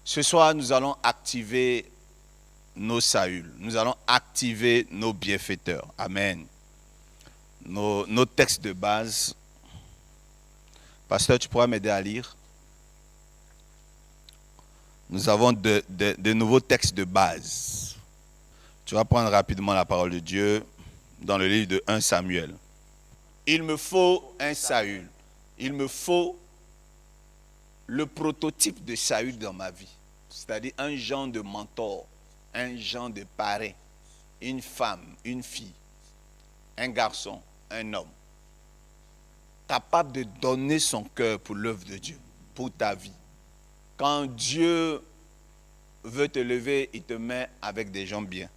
Ce soir, nous allons activer nos Saül. Nous allons activer nos bienfaiteurs. Amen. Nos textes de base. Pasteur, tu pourras m'aider à lire? Nous avons de nouveaux textes de base. Tu vas prendre rapidement la parole de Dieu dans le livre de 1 Samuel. Il me faut un Saül. Il me faut le prototype de Saül dans ma vie. C'est-à-dire un genre de mentor, un genre de parrain, une femme, une fille, un garçon, un homme, capable de donner son cœur pour l'œuvre de Dieu, pour ta vie. Quand Dieu veut te lever, il te met avec des gens bien.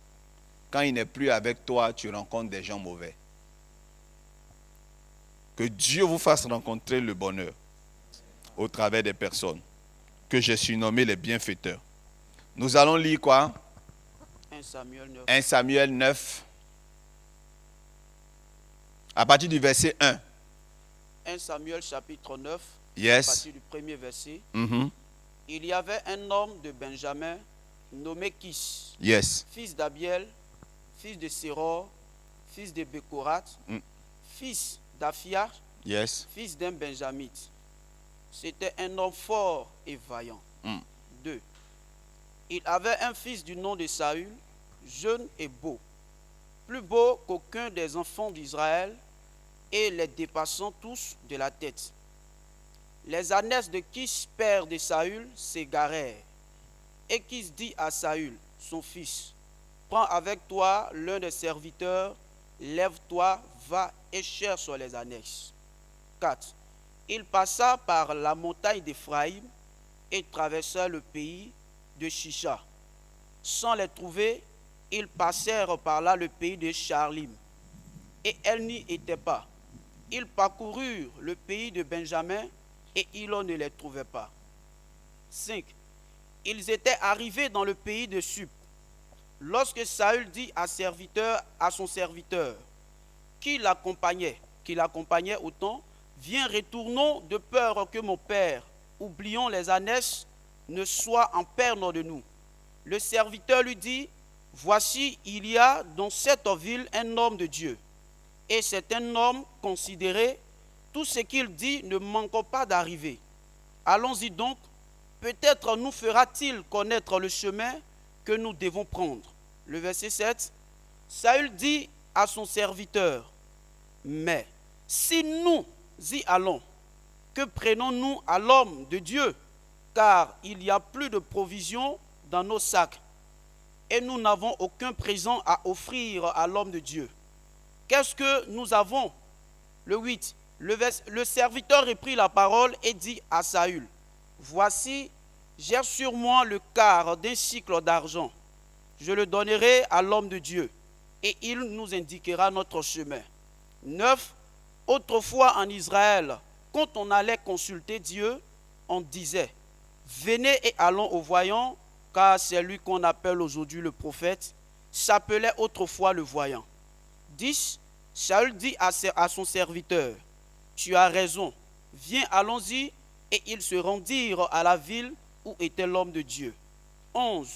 Quand il n'est plus avec toi, tu rencontres des gens mauvais. Que Dieu vous fasse rencontrer le bonheur au travers des personnes que j'ai surnommées les bienfaiteurs. Nous allons lire quoi? 1 Samuel 9. 1 Samuel 9, à partir du verset 1. 1 Samuel chapitre 9, à Yes. partir du premier verset. Mhm. Il y avait un homme de Benjamin nommé Kis, Yes. fils d'Abiel, fils de Séror, fils de Bécorat, Mm. fils d'Aphia, Yes. fils d'un Benjamite. C'était un homme fort et vaillant. Mm. 2. Il avait un fils du nom de Saül, jeune et beau, plus beau qu'aucun des enfants d'Israël, et les dépassant tous de la tête. Les ânesses de Kis, père de Saül, s'égarèrent. Et Kis dit à Saül, son fils, prends avec toi l'un des serviteurs, lève-toi, va et cherche les ânesses. 4. Il passa par la montagne d'Éphraïm et traversa le pays de Shisha. Sans les trouver, ils passèrent par là le pays de Charlim. Et elles n'y étaient pas. Ils parcoururent le pays de Benjamin et ils ne les trouvaient pas. 5. Ils étaient arrivés dans le pays de Sup. Lorsque Saül dit à son serviteur qui l'accompagnait autant, viens, retournons de peur que mon père, oubliant les ânesses, ne soit en perte de nous. Le serviteur lui dit, voici, il y a dans cette ville un homme de Dieu. Et c'est un homme considéré, tout ce qu'il dit ne manque pas d'arriver. Allons-y donc, peut-être nous fera-t-il connaître le chemin que nous devons prendre. Le verset 7, Saül dit à son serviteur, mais si nous y allons, que prenons-nous à l'homme de Dieu, car il n'y a plus de provisions dans nos sacs, et nous n'avons aucun présent à offrir à l'homme de Dieu. Qu'est-ce que nous avons? Le 8. Le serviteur reprit la parole et dit à Saül, voici, j'ai sur moi le quart d'un cycle d'argent. Je le donnerai à l'homme de Dieu, et il nous indiquera notre chemin. 9. Autrefois en Israël, quand on allait consulter Dieu, on disait, venez et allons au voyant, car c'est lui qu'on appelle aujourd'hui le prophète, s'appelait autrefois le voyant. 10. Saül dit à son serviteur, tu as raison, viens, allons-y, et ils se rendirent à la ville où était l'homme de Dieu. 11.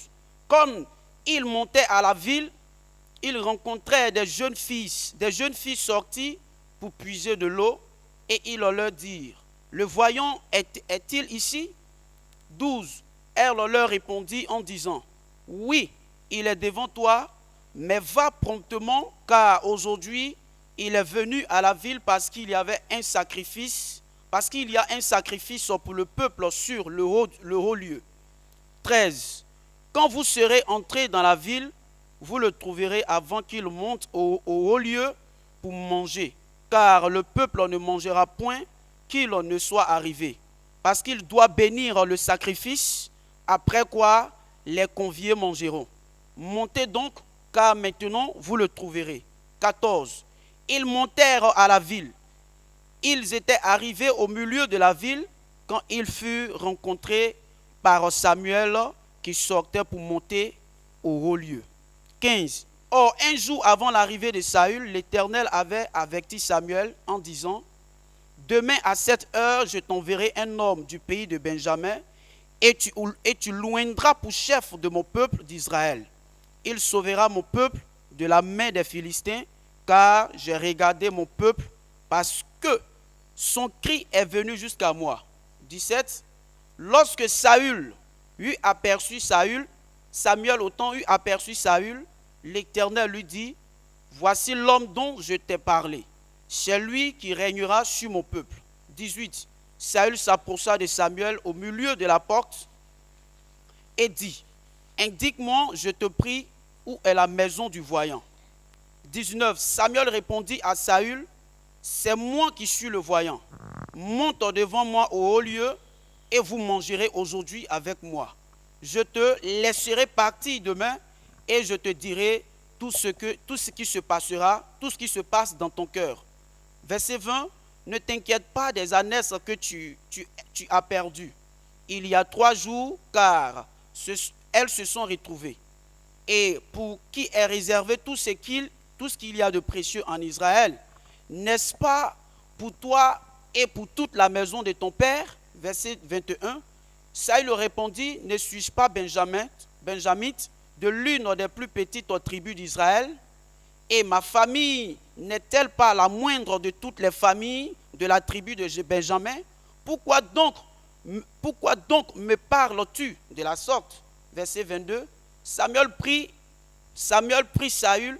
Comme ils montaient à la ville, ils rencontraient des jeunes filles sorties pour puiser de l'eau, et ils leur dirent, le voyant est-il ici? 12. Elle leur répondit en disant, oui, il est devant toi, mais va promptement, car aujourd'hui, il est venu à la ville parce qu'il y avait un sacrifice, parce qu'il y a un sacrifice pour le peuple sur le haut lieu. 13. Quand vous serez entrés dans la ville, vous le trouverez avant qu'il monte au haut lieu pour manger, car le peuple ne mangera point qu'il ne soit arrivé, parce qu'il doit bénir le sacrifice, après quoi les conviés mangeront. Montez donc, car maintenant vous le trouverez. 14. Ils montèrent à la ville. Ils étaient arrivés au milieu de la ville quand ils furent rencontrés par Samuel qui sortait pour monter au haut lieu. 15. Or, un jour avant l'arrivée de Saül, l'Éternel avait averti Samuel en disant, demain à cette heure, je t'enverrai un homme du pays de Benjamin et tu l'oindras pour chef de mon peuple d'Israël. Il sauvera mon peuple de la main des Philistins, car j'ai regardé mon peuple, parce que son cri est venu jusqu'à moi. 17. Lorsque Saül eut aperçu Samuel eut aperçu Saül, l'Éternel lui dit, voici l'homme dont je t'ai parlé. C'est lui qui régnera sur mon peuple. 18. Saül s'approcha de Samuel au milieu de la porte et dit, indique-moi, je te prie, où est la maison du voyant. 19. Samuel répondit à Saül, c'est moi qui suis le voyant. Monte devant moi au haut lieu et vous mangerez aujourd'hui avec moi. Je te laisserai partir demain et je te dirai tout ce qui se passera, tout ce qui se passe dans ton cœur. Verset 20. Ne t'inquiète pas des ânesses que tu as perdues. Il y a 3 jours, car elles se sont retrouvées. Et pour qui est réservé tout ce qu'il y a de précieux en Israël, n'est-ce pas pour toi et pour toute la maison de ton père? Verset 21. Saül répondit, ne suis-je pas benjamite, de l'une des plus petites tribus d'Israël? Et ma famille n'est-elle pas la moindre de toutes les familles de la tribu de Benjamin? Pourquoi donc me parles-tu de la sorte? Verset 22. Samuel prit Saül,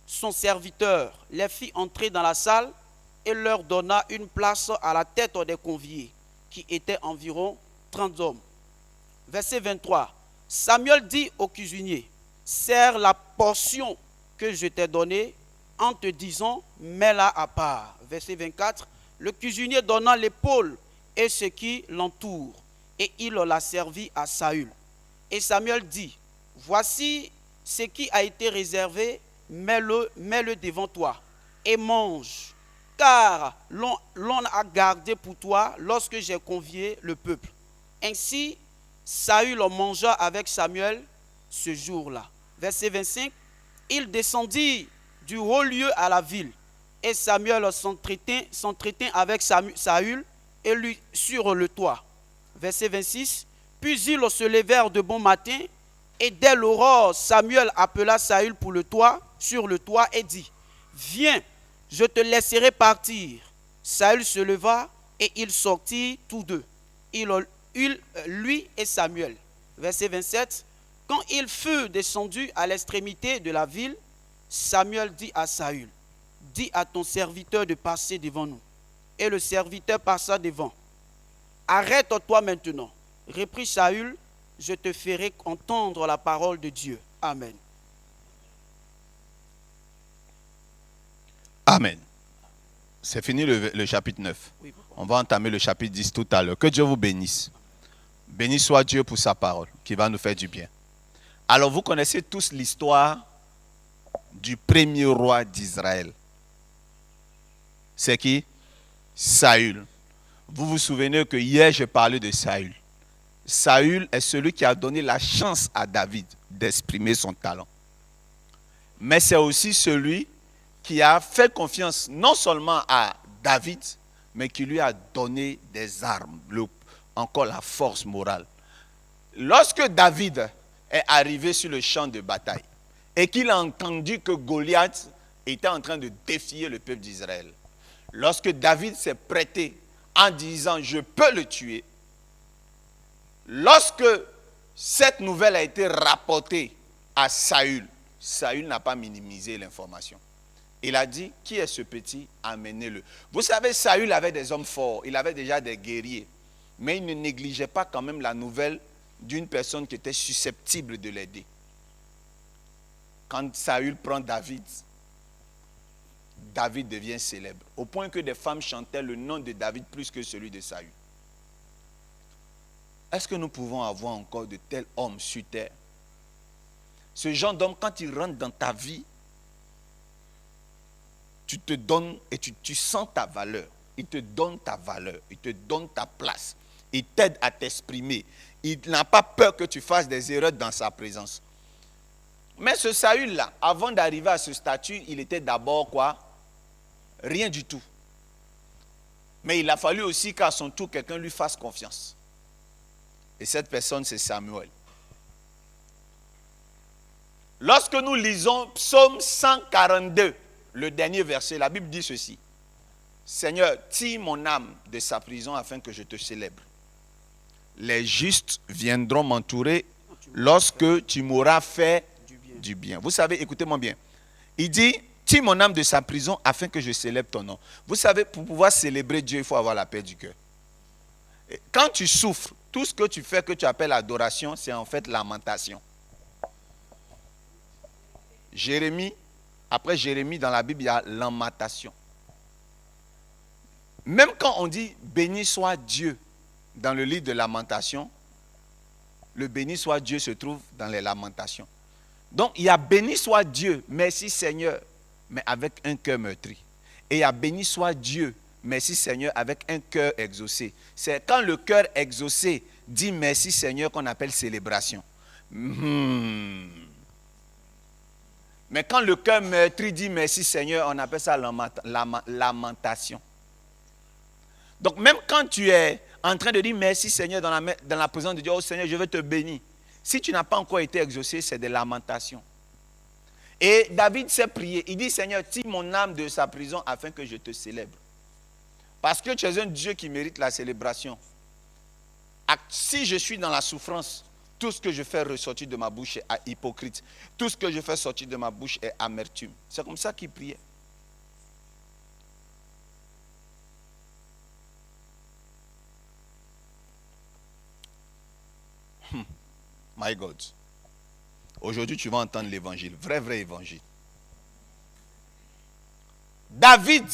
son serviteur, les fit entrer dans la salle et leur donna une place à la tête des conviés, qui étaient environ 30 hommes. Verset 23. Samuel dit au cuisinier, sers la portion que je t'ai donnée en te disant, mets-la à part. Verset 24. Le cuisinier donna l'épaule et ce qui l'entoure, et il l'a servi à Saül. Et Samuel dit, voici ce qui a été réservé, mets-le devant toi et mange, car l'on a gardé pour toi lorsque j'ai convié le peuple. Ainsi, Saül mangea avec Samuel ce jour-là. Verset 25, il descendit du haut lieu à la ville, et Samuel s'entretint avec Saül et lui sur le toit. Verset 26, puis ils se levèrent de bon matin, et dès l'aurore, Samuel appela Saül sur le toit et dit, viens, je te laisserai partir. Saül se leva et ils sortirent tous deux, lui et Samuel. Verset 27, quand il fut descendu à l'extrémité de la ville, Samuel dit à Saül, dis à ton serviteur de passer devant nous. Et le serviteur passa devant. Arrête-toi maintenant, reprit Saül, je te ferai entendre la parole de Dieu. Amen. Amen. C'est fini le chapitre 9. Oui, On va entamer le chapitre 10 tout à l'heure. Que Dieu vous bénisse. Béni soit Dieu pour sa parole, qui va nous faire du bien. Alors, vous connaissez tous l'histoire du premier roi d'Israël. C'est qui? Saül. Vous vous souvenez que hier, j'ai parlé de Saül. Saül est celui qui a donné la chance à David d'exprimer son talent. Mais c'est aussi celui qui a fait confiance non seulement à David, mais qui lui a donné des armes, encore la force morale. Lorsque David est arrivé sur le champ de bataille et qu'il a entendu que Goliath était en train de défier le peuple d'Israël, lorsque David s'est prêté en disant « je peux le tuer », lorsque cette nouvelle a été rapportée à Saül, Saül n'a pas minimisé l'information. Il a dit, qui est ce petit? Amenez-le. Vous savez, Saül avait des hommes forts, il avait déjà des guerriers, mais il ne négligeait pas quand même la nouvelle d'une personne qui était susceptible de l'aider. Quand Saül prend David, David devient célèbre, au point que des femmes chantaient le nom de David plus que celui de Saül. Est-ce que nous pouvons avoir encore de tels hommes sur terre? Ce genre d'homme, quand il rentre dans ta vie, tu te donnes et tu sens ta valeur. Il te donne ta valeur, il te donne ta place. Il t'aide à t'exprimer. Il n'a pas peur que tu fasses des erreurs dans sa présence. Mais ce Saül-là, avant d'arriver à ce statut, il était d'abord quoi? Rien du tout. Mais il a fallu aussi qu'à son tour, quelqu'un lui fasse confiance. Et cette personne, c'est Samuel. Lorsque nous lisons Psaume 142, le dernier verset, la Bible dit ceci. Seigneur, tire mon âme de sa prison afin que je te célèbre. Les justes viendront m'entourer lorsque tu m'auras fait du bien. Vous savez, écoutez-moi bien. Il dit, tire mon âme de sa prison afin que je célèbre ton nom. Vous savez, pour pouvoir célébrer Dieu, il faut avoir la paix du cœur. Quand tu souffres, tout ce que tu fais, que tu appelles adoration, c'est en fait lamentation. Jérémie, après Jérémie, dans la Bible, il y a lamentation. Même quand on dit béni soit Dieu dans le livre de lamentation, le béni soit Dieu se trouve dans les lamentations. Donc il y a béni soit Dieu, merci Seigneur, mais avec un cœur meurtri. Et il y a béni soit Dieu, merci Seigneur, avec un cœur exaucé. C'est quand le cœur exaucé dit merci Seigneur qu'on appelle célébration. Mais quand le cœur meurtri dit merci Seigneur, on appelle ça lamentation. Donc même quand tu es en train de dire merci Seigneur dans la présence de Dieu, oh Seigneur, je vais te bénir. Si tu n'as pas encore été exaucé, c'est des lamentations. Et David s'est prié. Il dit, Seigneur, tire mon âme de sa prison afin que je te célèbre. Parce que tu es un Dieu qui mérite la célébration. Si je suis dans la souffrance, tout ce que je fais ressortir de ma bouche est hypocrite. Tout ce que je fais sortir de ma bouche est amertume. C'est comme ça qu'il priait. My God. Aujourd'hui, tu vas entendre l'évangile. Vrai évangile. David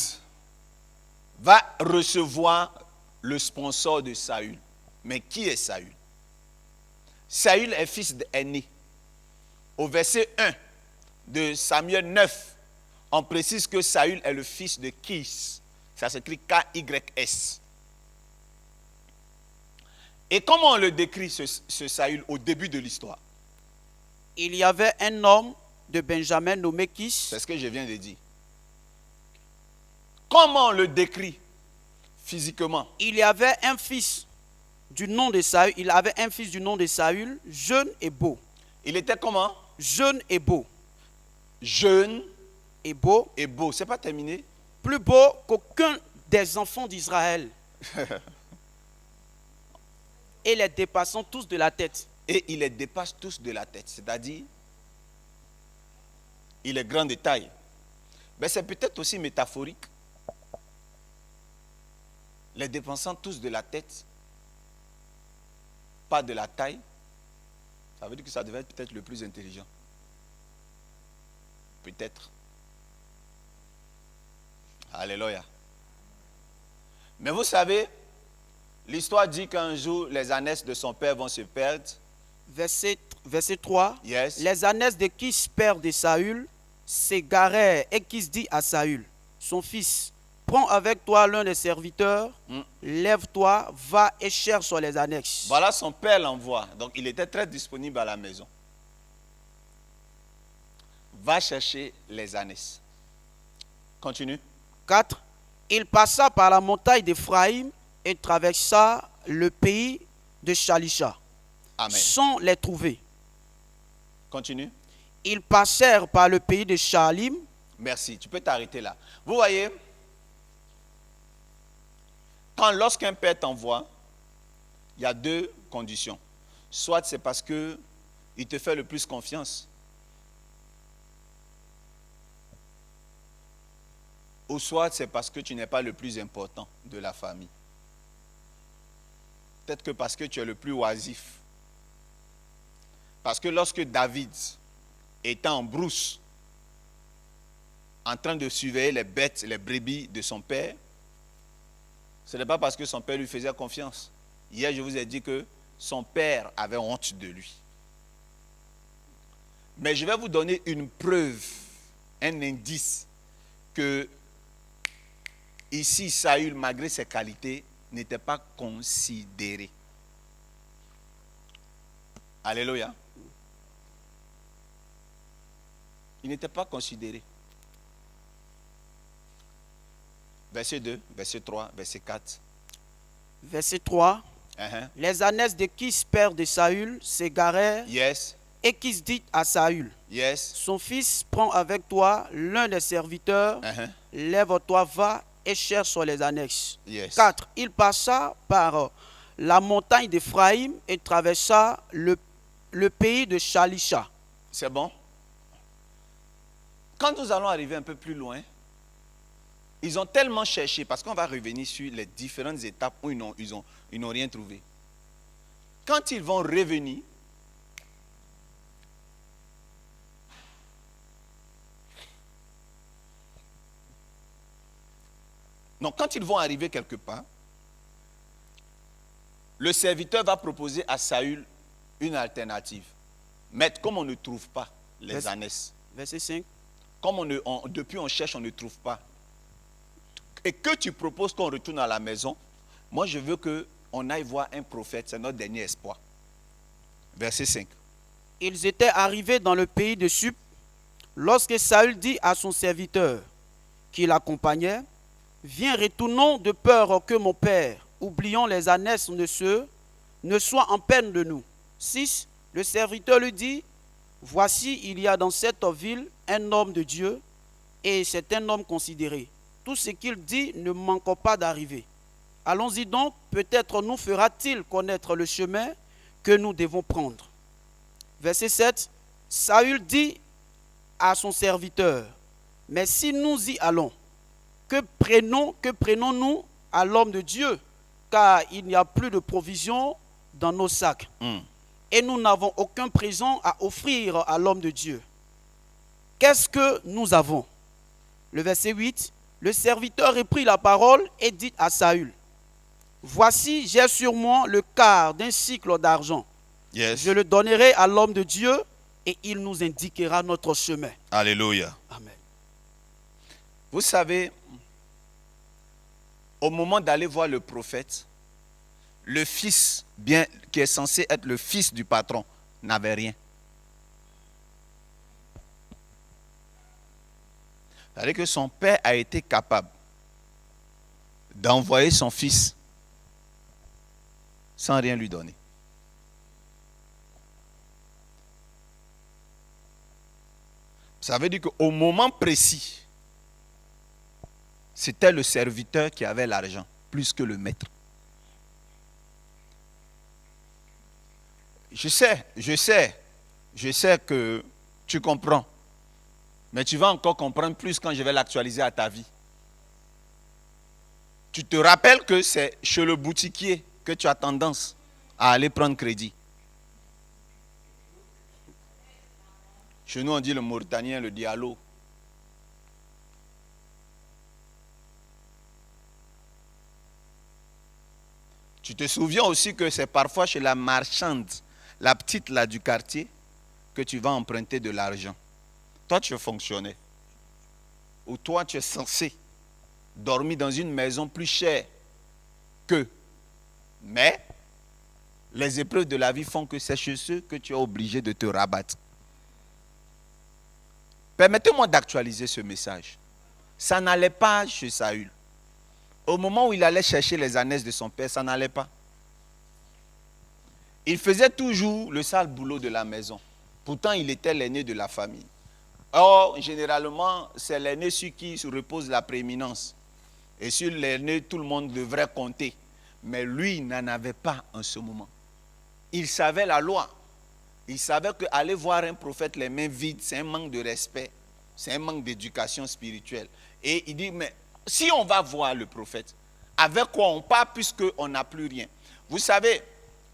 va recevoir le sponsor de Saül. Mais qui est Saül? Saül est fils d'aîné. Au verset 1 de Samuel 9, on précise que Saül est le fils de Kis. Ça s'écrit K-Y-S. Et comment on le décrit, ce Saül, au début de l'histoire? Il y avait un homme de Benjamin nommé Kis. C'est ce que je viens de dire. Comment on le décrit physiquement? Il y avait un fils du nom de Saül. Il avait un fils du nom de Saül, jeune et beau. Il était comment? Jeune et beau. Jeune et beau. Et beau, c'est pas terminé? Plus beau qu'aucun des enfants d'Israël. Et les dépassant tous de la tête. Et il les dépasse tous de la tête. C'est-à-dire, il est grand de taille. Mais c'est peut-être aussi métaphorique. Les dépassant tous de la tête, pas de la taille, ça veut dire que ça devait être peut-être le plus intelligent. Peut-être. Alléluia. Mais vous savez, l'histoire dit qu'un jour, les ânesses de son père vont se perdre. Verset 3. Yes. Les ânesses de Kis, père de Saül, s'égarèrent et Kis dit à Saül, son fils, prends avec toi l'un des serviteurs, lève-toi, va et cherche sur les ânesses. Voilà, son père l'envoie. Donc il était très disponible à la maison. Va chercher les ânesses. Continue. 4. Il passa par la montagne d'Éphraïm et traversa le pays de Shalisha. Amen. Sans les trouver. Continue. Ils passèrent par le pays de Shalim. Merci, tu peux t'arrêter là. Vous voyez, lorsqu'un père t'envoie, il y a deux conditions. Soit c'est parce qu'il te fait le plus confiance, ou soit c'est parce que tu n'es pas le plus important de la famille. Peut-être que parce que tu es le plus oisif. Parce que lorsque David était en brousse, en train de surveiller les bêtes, les brebis de son père, ce n'est pas parce que son père lui faisait confiance. Hier, je vous ai dit que son père avait honte de lui. Mais je vais vous donner une preuve, un indice, que ici, Saül, malgré ses qualités, n'était pas considéré. Alléluia. Il n'était pas considéré. Verset 2, verset 3, verset 4. Verset 3. Les ânesses de Kis, père de Saül, s'égarèrent. Yes. Et Kis dit à Saül, Yes. son fils prend avec toi l'un des serviteurs, lève-toi, va et cherche sur les annexes. Yes. 4. Il passa par la montagne d'Éphraïm et traversa le pays de Shalisha. C'est bon? Quand nous allons arriver un peu plus loin, ils ont tellement cherché, parce qu'on va revenir sur les différentes étapes où ils n'ont rien trouvé. Quand ils vont revenir, donc quand ils vont arriver quelque part, le serviteur va proposer à Saül une alternative. Maître, comme on ne trouve pas les ânesses, Verset 5. comme depuis on cherche, on ne trouve pas, et que tu proposes qu'on retourne à la maison, moi je veux qu'on aille voir un prophète, c'est notre dernier espoir. Verset 5. Ils étaient arrivés dans le pays de Sup, lorsque Saül dit à son serviteur qui l'accompagnait, viens, retournons de peur que mon père, oubliant les ânesses ne soit en peine de nous. 6. Le serviteur lui dit, voici, il y a dans cette ville un homme de Dieu, et c'est un homme considéré. Tout ce qu'il dit ne manque pas d'arriver. Allons-y donc, peut-être nous fera-t-il connaître le chemin que nous devons prendre. Verset 7. Saül dit à son serviteur, mais si nous y allons, que prenons-nous à l'homme de Dieu, car il n'y a plus de provisions dans nos sacs. Et nous n'avons aucun présent à offrir à l'homme de Dieu. Qu'est-ce que nous avons? Le verset 8. Le serviteur reprit la parole et dit à Saül, voici, j'ai sur moi le quart d'un cycle d'argent. Yes. Je le donnerai à l'homme de Dieu et il nous indiquera notre chemin. Alléluia. Amen. Vous savez, au moment d'aller voir le prophète, le fils, qui est censé être le fils du patron, n'avait rien. C'est-à-dire que son père a été capable d'envoyer son fils sans rien lui donner. Ça veut dire qu'au moment précis, c'était le serviteur qui avait l'argent, plus que le maître. Je sais que tu comprends. Mais tu vas encore comprendre plus quand je vais l'actualiser à ta vie. Tu te rappelles que c'est chez le boutiquier que tu as tendance à aller prendre crédit. Chez nous, on dit le Mauritanien, le diallo. Tu te souviens aussi que c'est parfois chez la marchande, la petite là du quartier, que tu vas emprunter de l'argent. Toi, tu es fonctionnaire. Ou toi, tu es censé dormir dans une maison plus chère qu'eux. Mais les épreuves de la vie font que c'est chez ceux que tu es obligé de te rabattre. Permettez-moi d'actualiser ce message. Ça n'allait pas chez Saül. Au moment où il allait chercher les ânesses de son père, ça n'allait pas. Il faisait toujours le sale boulot de la maison. Pourtant, il était l'aîné de la famille. Or, généralement, c'est l'aîné sur qui repose la prééminence. Et sur l'aîné, tout le monde devrait compter. Mais lui, il n'en avait pas en ce moment. Il savait la loi. Il savait qu'aller voir un prophète les mains vides, c'est un manque de respect. C'est un manque d'éducation spirituelle. Et il dit, mais si on va voir le prophète, avec quoi on part puisqu'on n'a plus rien? Vous savez,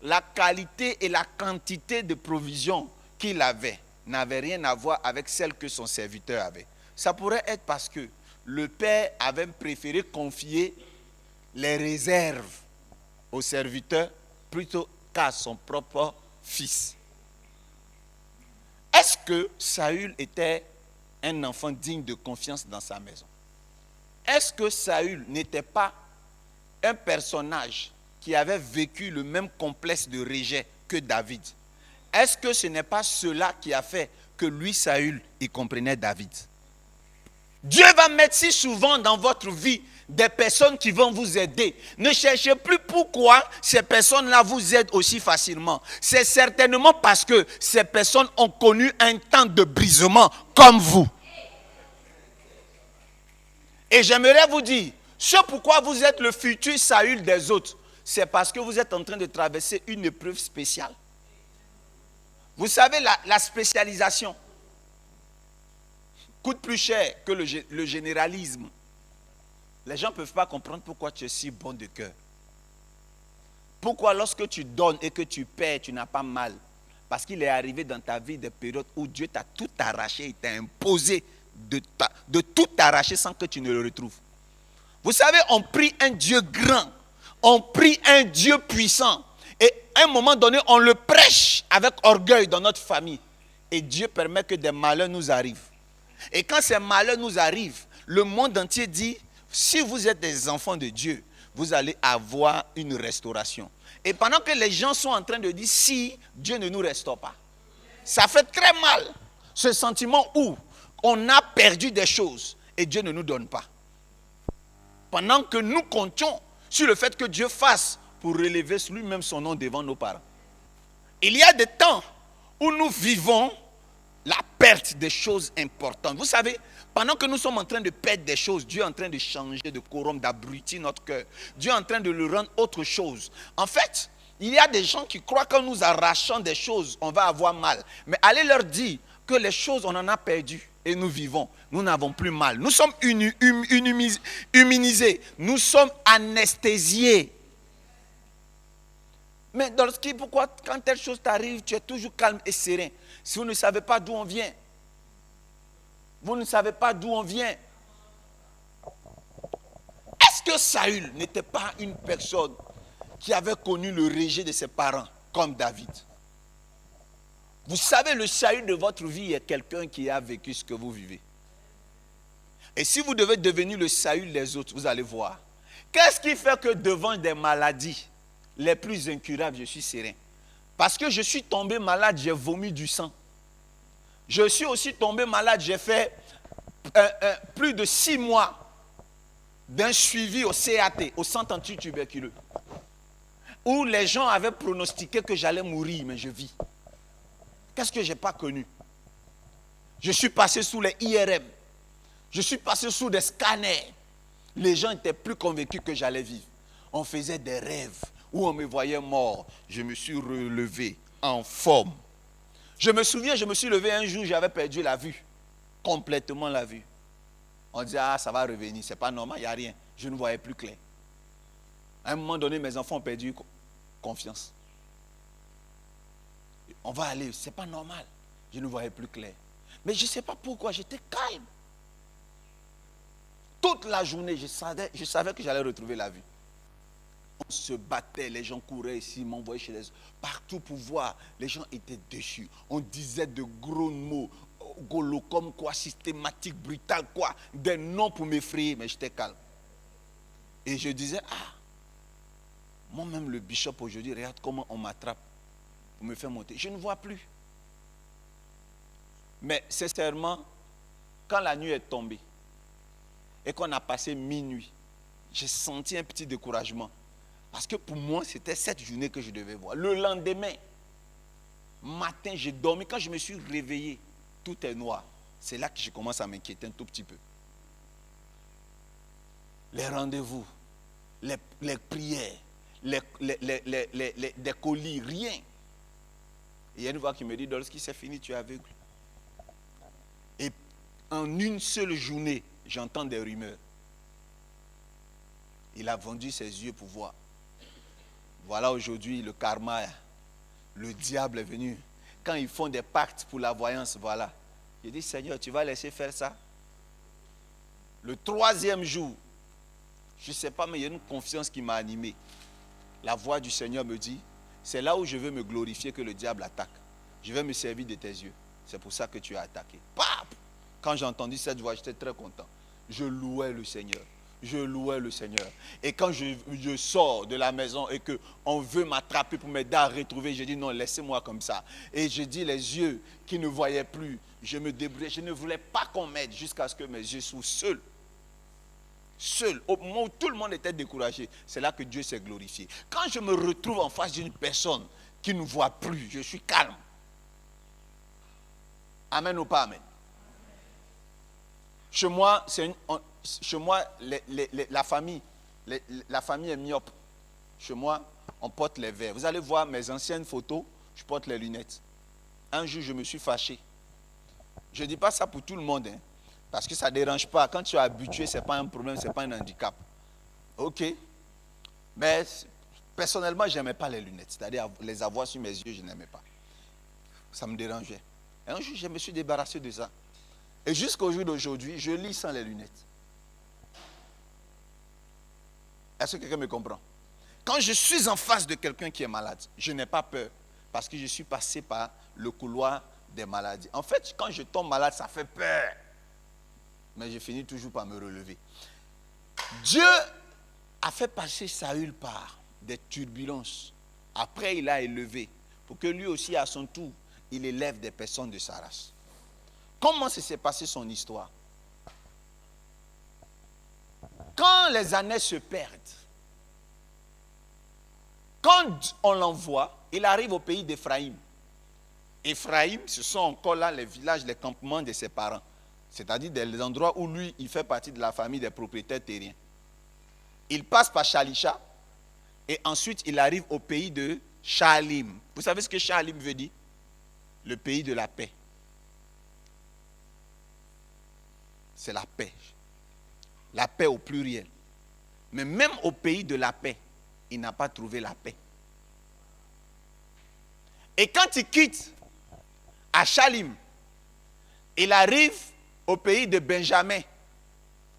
la qualité et la quantité de provisions qu'il avait n'avait rien à voir avec celle que son serviteur avait. Ça pourrait être parce que le père avait préféré confier les réserves au serviteur plutôt qu'à son propre fils. Est-ce que Saül était un enfant digne de confiance dans sa maison? Est-ce que Saül n'était pas un personnage qui avait vécu le même complexe de rejet que David? Est-ce que ce n'est pas cela qui a fait que lui, Saül, il comprenait David? Dieu va mettre si souvent dans votre vie des personnes qui vont vous aider. Ne cherchez plus pourquoi ces personnes-là vous aident aussi facilement. C'est certainement parce que ces personnes ont connu un temps de brisement comme vous. Et j'aimerais vous dire, ce pourquoi vous êtes le futur Saül des autres, c'est parce que vous êtes en train de traverser une épreuve spéciale. Vous savez, la spécialisation coûte plus cher que le généralisme. Les gens ne peuvent pas comprendre pourquoi tu es si bon de cœur. Pourquoi lorsque tu donnes et que tu perds, tu n'as pas mal. Parce qu'il est arrivé dans ta vie des périodes où Dieu t'a tout arraché, il t'a imposé de tout arracher sans que tu ne le retrouves. Vous savez, on prie un Dieu grand, on prie un Dieu puissant. Et à un moment donné, on le prêche avec orgueil dans notre famille. Et Dieu permet que des malheurs nous arrivent. Et quand ces malheurs nous arrivent, le monde entier dit, si vous êtes des enfants de Dieu, vous allez avoir une restauration. Et pendant que les gens sont en train de dire, si Dieu ne nous restaure pas, ça fait très mal. Ce sentiment où on a perdu des choses et Dieu ne nous donne pas. Pendant que nous comptions sur le fait que Dieu fasse pour relever lui-même son nom devant nos parents. Il y a des temps où nous vivons la perte des choses importantes. Vous savez, pendant que nous sommes en train de perdre des choses, Dieu est en train de changer, de corrompre, d'abrutir notre cœur. Dieu est en train de le rendre autre chose. En fait, il y a des gens qui croient qu'en nous arrachant des choses, on va avoir mal. Mais allez leur dire que les choses, on en a perdu et nous vivons. Nous n'avons plus mal. Nous sommes immunisés. Nous sommes anesthésiés. Mais pourquoi quand telle chose t'arrive, tu es toujours calme et serein? Si vous ne savez pas d'où on vient. Vous ne savez pas d'où on vient. Est-ce que Saül n'était pas une personne qui avait connu le rejet de ses parents, comme David? Vous savez, le Saül de votre vie est quelqu'un qui a vécu ce que vous vivez. Et si vous devez devenir le Saül des autres, vous allez voir. Qu'est-ce qui fait que devant des maladies les plus incurables, je suis serein? Parce que je suis tombé malade, j'ai vomi du sang. Je suis aussi tombé malade, j'ai fait plus de 6 mois d'un suivi au CAT, au centre antituberculeux, où les gens avaient pronostiqué que j'allais mourir, mais je vis. Qu'est-ce que je n'ai pas connu? Je suis passé sous les IRM, je suis passé sous des scanners. Les gens étaient plus convaincus que j'allais vivre. On faisait des rêves où on me voyait mort. Je me suis relevé en forme. Je me souviens, je me suis levé un jour, j'avais perdu la vue. Complètement la vue. On disait, ah, ça va revenir, c'est pas normal, il n'y a rien. Je ne voyais plus clair. À un moment donné, mes enfants ont perdu confiance. On va aller, c'est pas normal. Je ne voyais plus clair. Mais je ne sais pas pourquoi, j'étais calme. Toute la journée, je savais que j'allais retrouver la vue. On se battait, les gens couraient ici, m'envoyaient chez les autres. Partout pour voir, les gens étaient déçus. On disait de gros mots, golo comme quoi, systématique, brutal, quoi. Des noms pour m'effrayer, mais j'étais calme. Et je disais, ah, moi-même le bishop aujourd'hui, regarde comment on m'attrape pour me faire monter. Je ne vois plus. Mais sincèrement, quand la nuit est tombée et qu'on a passé minuit, j'ai senti un petit découragement. Parce que pour moi, c'était cette journée que je devais voir. Le lendemain, matin, j'ai dormi. Quand je me suis réveillé, tout est noir. C'est là que je commence à m'inquiéter un tout petit peu. Les rendez-vous, les prières, des colis, rien. Et il y a une voix qui me dit, lorsqu'il s'est fini, tu es aveugle. Et en une seule journée, j'entends des rumeurs. Il a vendu ses yeux pour voir. Voilà aujourd'hui le karma. Le diable est venu. Quand ils font des pactes pour la voyance, voilà. J'ai dit, Seigneur, tu vas laisser faire ça? Le 3e jour, je ne sais pas, mais il y a une confiance qui m'a animé. La voix du Seigneur me dit, c'est là où je veux me glorifier que le diable attaque. Je vais me servir de tes yeux. C'est pour ça que tu as attaqué. Pap! Quand j'ai entendu cette voix, j'étais très content. Je louais le Seigneur. Je louais le Seigneur. Et quand je sors de la maison et qu'on veut m'attraper pour m'aider à retrouver, je dis non, laissez-moi comme ça. Et je dis les yeux qui ne voyaient plus, je me débrouillais. Je ne voulais pas qu'on m'aide jusqu'à ce que mes yeux soient seuls. seul, au moment où tout le monde était découragé, c'est là que Dieu s'est glorifié. Quand je me retrouve en face d'une personne qui ne voit plus, je suis calme. Amen ou pas amen? Chez moi, la famille est myope. Chez moi, on porte les verres. Vous allez voir mes anciennes photos, je porte les lunettes. Un jour, je me suis fâché. Je ne dis pas ça pour tout le monde, hein, parce que ça ne dérange pas. Quand tu es habitué, ce n'est pas un problème, ce n'est pas un handicap. Ok. Mais personnellement, je n'aimais pas les lunettes. C'est-à-dire les avoir sur mes yeux, je n'aimais pas. Ça me dérangeait. Et un jour, je me suis débarrassé de ça. Et jusqu'au jour d'aujourd'hui, je lis sans les lunettes. Est-ce que quelqu'un me comprend? Quand je suis en face de quelqu'un qui est malade, je n'ai pas peur. Parce que je suis passé par le couloir des maladies. En fait, quand je tombe malade, ça fait peur. Mais je finis toujours par me relever. Dieu a fait passer Saül par des turbulences. Après, il a élevé. Pour que lui aussi, à son tour, il élève des personnes de sa race. Comment s'est passée son histoire? Quand les années se perdent, quand on l'envoie, il arrive au pays d'Éphraïm. Éphraïm, ce sont encore là les villages, les campements de ses parents. C'est-à-dire des endroits où lui, il fait partie de la famille des propriétaires terriens. Il passe par Shalisha et ensuite il arrive au pays de Shaalim. Vous savez ce que Shaalim veut dire? Le pays de la paix. C'est la paix. La paix au pluriel. Mais même au pays de la paix, il n'a pas trouvé la paix. Et quand il quitte à Shaalim, il arrive au pays de Benjamin.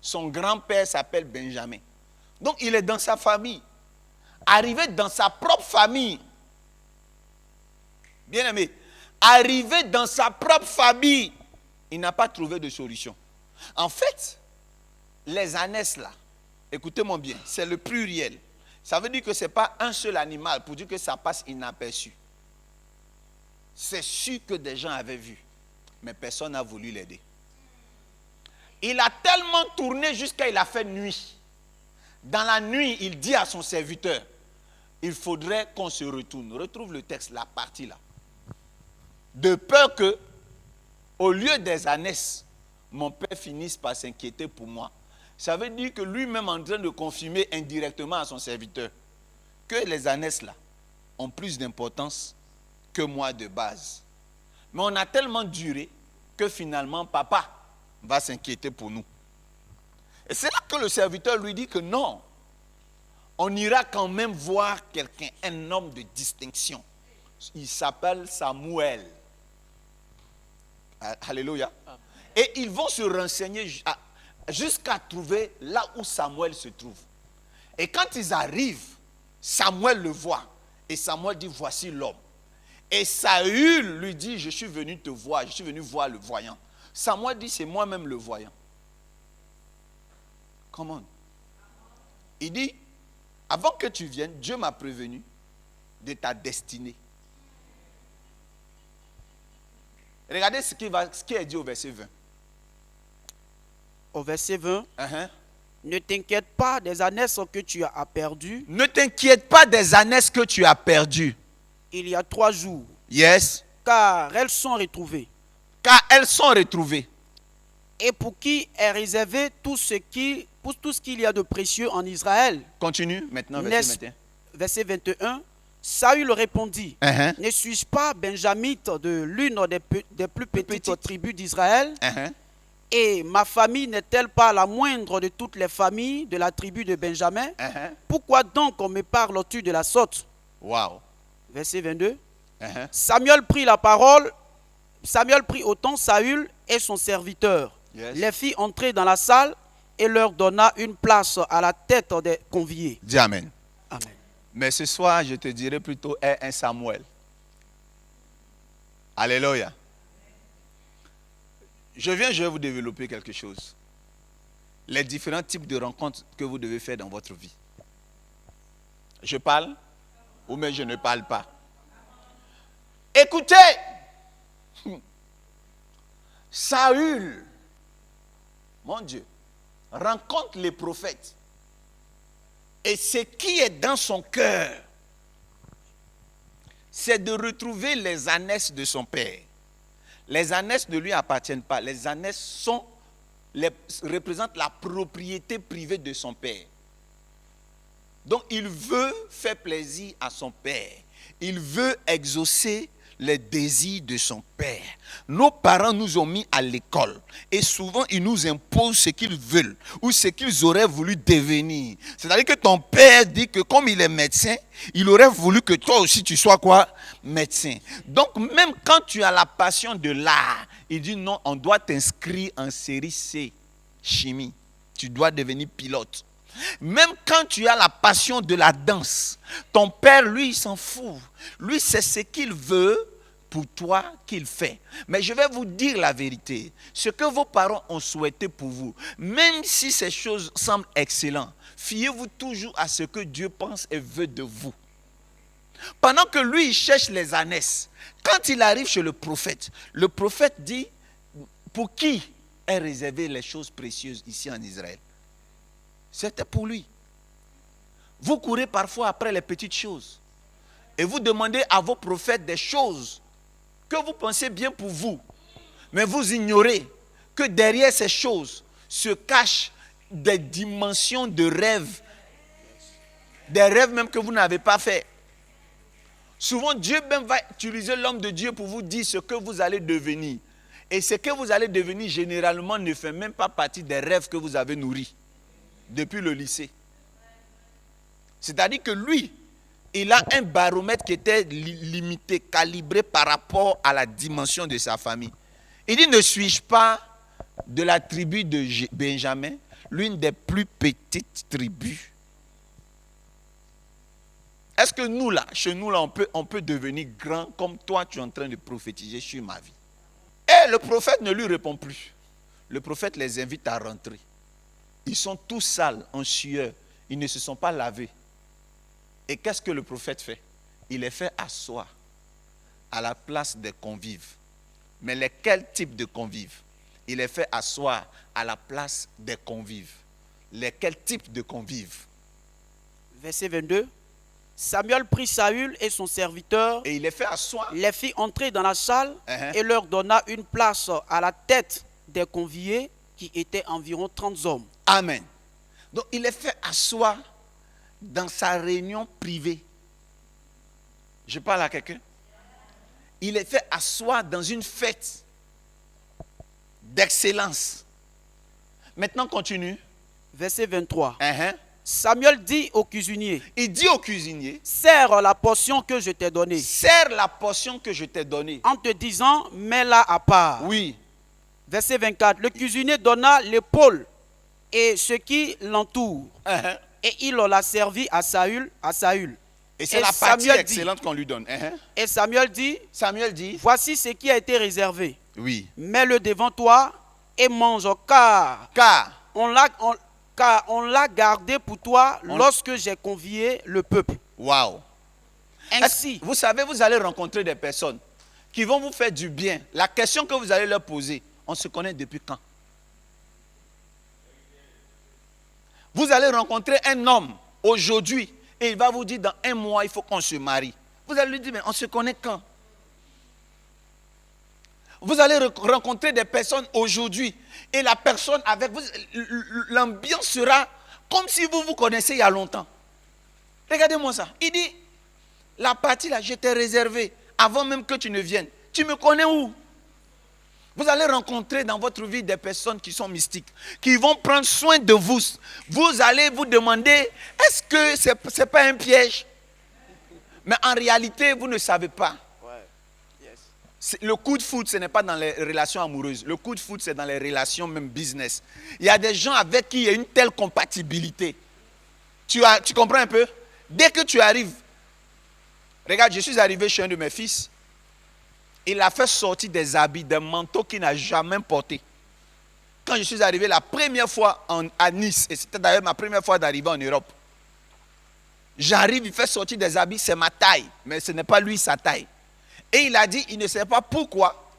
Son grand-père s'appelle Benjamin. Donc il est dans sa famille. Arrivé dans sa propre famille. Bien aimé. Arrivé dans sa propre famille, il n'a pas trouvé de solution. En fait, les ânesses là, écoutez-moi bien, c'est le pluriel. Ça veut dire que ce n'est pas un seul animal pour dire que ça passe inaperçu. C'est sûr que des gens avaient vu, mais personne n'a voulu l'aider. Il a tellement tourné jusqu'à il a fait nuit. Dans la nuit, il dit à son serviteur, il faudrait qu'on se retourne. Retrouve le texte, la partie là. De peur que, au lieu des ânesses, mon père finisse par s'inquiéter pour moi. Ça veut dire que lui-même en train de confirmer indirectement à son serviteur que les ânesses là ont plus d'importance que moi de base. Mais on a tellement duré que finalement papa va s'inquiéter pour nous. Et c'est là que le serviteur lui dit que non, on ira quand même voir quelqu'un, un homme de distinction. Il s'appelle Samuel. Alléluia. Et ils vont se renseigner jusqu'à trouver là où Samuel se trouve. Et quand ils arrivent, Samuel le voit. Et Samuel dit, voici l'homme. Et Saül lui dit, je suis venu te voir, je suis venu voir le voyant. Samuel dit, c'est moi-même le voyant. Comment? Il dit, avant que tu viennes, Dieu m'a prévenu de ta destinée. Regardez ce qui est dit au verset 20. Au verset 20, ne t'inquiète pas des ânesses que tu as perdues. Ne t'inquiète pas des ânesses que tu as perdues. Il y a 3 jours. Yes. Car elles sont retrouvées. Car elles sont retrouvées. Et pour qui est réservé tout ce qu'il y a de précieux en Israël. Continue maintenant, verset 21. Verset 21. Saül répondit, ne suis-je pas benjamite de l'une des plus petites tribus d'Israël? Et ma famille n'est-elle pas la moindre de toutes les familles de la tribu de Benjamin? Pourquoi donc me parles-tu de la sorte? Wow. Verset 22. Samuel prit la parole. Samuel prit autant Saül et son serviteur. Yes. Les fit entrer dans la salle et leur donna une place à la tête des conviés. Dis amen. Amen. Mais ce soir, je te dirais plutôt un Samuel. Alléluia. Je vais vous développer quelque chose. Les différents types de rencontres que vous devez faire dans votre vie. Je parle ou mais je ne parle pas. Écoutez, Saül, mon Dieu, rencontre les prophètes. Et ce qui est dans son cœur, c'est de retrouver les ânesses de son père. Les ânesses ne lui appartiennent pas. Les ânesses représentent la propriété privée de son père. Donc il veut faire plaisir à son père. Il veut exaucer les désirs de son père. Nos parents nous ont mis à l'école et souvent ils nous imposent ce qu'ils veulent ou ce qu'ils auraient voulu devenir. C'est-à-dire que ton père dit que comme il est médecin, il aurait voulu que toi aussi tu sois quoi? Médecin. Donc même quand tu as la passion de l'art, il dit non, on doit t'inscrire en série C, chimie. Tu dois devenir pilote. Même quand tu as la passion de la danse, ton père, lui, il s'en fout. Lui, c'est ce qu'il veut pour toi qu'il fait. Mais je vais vous dire la vérité. Ce que vos parents ont souhaité pour vous, même si ces choses semblent excellentes, fiez-vous toujours à ce que Dieu pense et veut de vous. Pendant que lui, il cherche les ânesses, quand il arrive chez le prophète dit, pour qui est réservé les choses précieuses ici en Israël? C'était pour lui. Vous courez parfois après les petites choses. Et vous demandez à vos prophètes des choses que vous pensez bien pour vous. Mais vous ignorez que derrière ces choses se cachent des dimensions de rêves. Des rêves même que vous n'avez pas fait. Souvent Dieu même va utiliser l'homme de Dieu pour vous dire ce que vous allez devenir. Et ce que vous allez devenir généralement ne fait même pas partie des rêves que vous avez nourris depuis le lycée. C'est-à-dire que lui, il a un baromètre qui était limité, calibré par rapport à la dimension de sa famille. Il dit, ne suis-je pas de la tribu de Benjamin, l'une des plus petites tribus? Est-ce que nous là, chez nous là, on peut devenir grand comme toi tu es en train de prophétiser sur ma vie? Et le prophète ne lui répond plus. Le prophète les invite à rentrer. Ils sont tous sales, en sueur. Ils ne se sont pas lavés. Et qu'est-ce que le prophète fait? Il les fait asseoir à la place des convives. Mais lesquels types de convives? Il les fait asseoir à la place des convives. Lesquels types de convives? Verset 22. Samuel prit Saül et son serviteur, et il les fait asseoir, les fit entrer dans la salle et leur donna une place à la tête des conviés qui étaient environ 30 hommes. Amen. Donc il les fait asseoir dans sa réunion privée. Je parle à quelqu'un. Il les fait asseoir dans une fête d'excellence. Maintenant continue. Verset 23. Samuel dit au cuisinier. Il dit au cuisinier. Sers la portion que je t'ai donnée. Sers la portion que je t'ai donnée. En te disant, mets-la à part. Oui. Verset 24. Le cuisinier donna l'épaule et ce qui l'entoure. Et il l'a servi à Saül. Et c'est la partie excellente qu'on lui donne. Et Samuel dit, voici ce qui a été réservé. Oui. Mets-le devant toi et mange, car on l'a gardé pour toi lorsque j'ai convié le peuple. Waouh. Ainsi, vous savez, vous allez rencontrer des personnes qui vont vous faire du bien. La question que vous allez leur poser, on se connaît depuis quand? Vous allez rencontrer un homme aujourd'hui et il va vous dire dans un mois, il faut qu'on se marie. Vous allez lui dire, mais on se connaît quand? Vous allez rencontrer des personnes aujourd'hui et la personne avec vous, l'ambiance sera comme si vous vous connaissez il y a longtemps. Regardez-moi ça. Il dit, la partie là, je t'ai réservée avant même que tu ne viennes. Tu me connais où? Vous allez rencontrer dans votre vie des personnes qui sont mystiques, qui vont prendre soin de vous. Vous allez vous demander, est-ce que ce n'est pas un piège? Mais en réalité, vous ne savez pas. Le coup de foudre, ce n'est pas dans les relations amoureuses. Le coup de foudre, c'est dans les relations même business. Il y a des gens avec qui il y a une telle compatibilité. Tu comprends un peu? Dès que tu arrives, regarde, je suis arrivé chez un de mes fils. Il a fait sortir des habits, des manteaux qu'il n'a jamais portés. Quand je suis arrivé la première fois à Nice, et c'était d'ailleurs ma première fois d'arriver en Europe, j'arrive, il fait sortir des habits, c'est ma taille, mais ce n'est pas lui sa taille. Et il a dit, il ne sait pas pourquoi,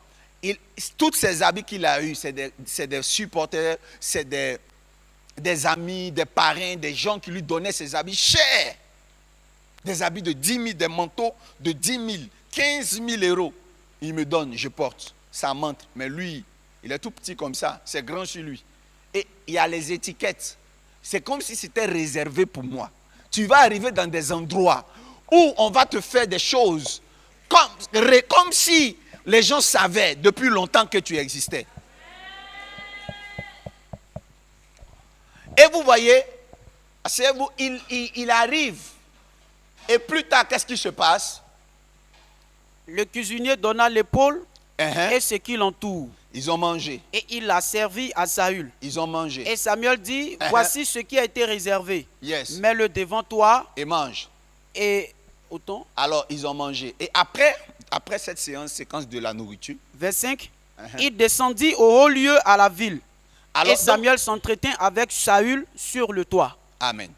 tous ces habits qu'il a eus, c'est des supporters, c'est des des amis, des parrains, des gens qui lui donnaient ses habits chers. Des habits de 10 000, des manteaux de 10 000, 15 000 euros. Il me donne, je porte. Ça montre. Mais lui, il est tout petit comme ça. C'est grand chez lui. Et il y a les étiquettes. C'est comme si c'était réservé pour moi. Tu vas arriver dans des endroits où on va te faire des choses comme si les gens savaient depuis longtemps que tu existais. Et vous voyez, il arrive. Et plus tard, qu'est-ce qui se passe? Le cuisinier donna l'épaule Uh-huh. et ce qui l'entoure. Ils ont mangé. Et il l'a servi à Saül. Ils ont mangé. Et Samuel dit, Uh-huh. voici ce qui a été réservé. Yes. Mets-le devant toi Et mange. et autant. Alors, ils ont mangé. Et après cette séquence de la nourriture, Verset 5. Uh-huh. Il descendit au haut lieu à la ville. alors, Et Samuel s'entretint avec Saül sur le toit. Amen.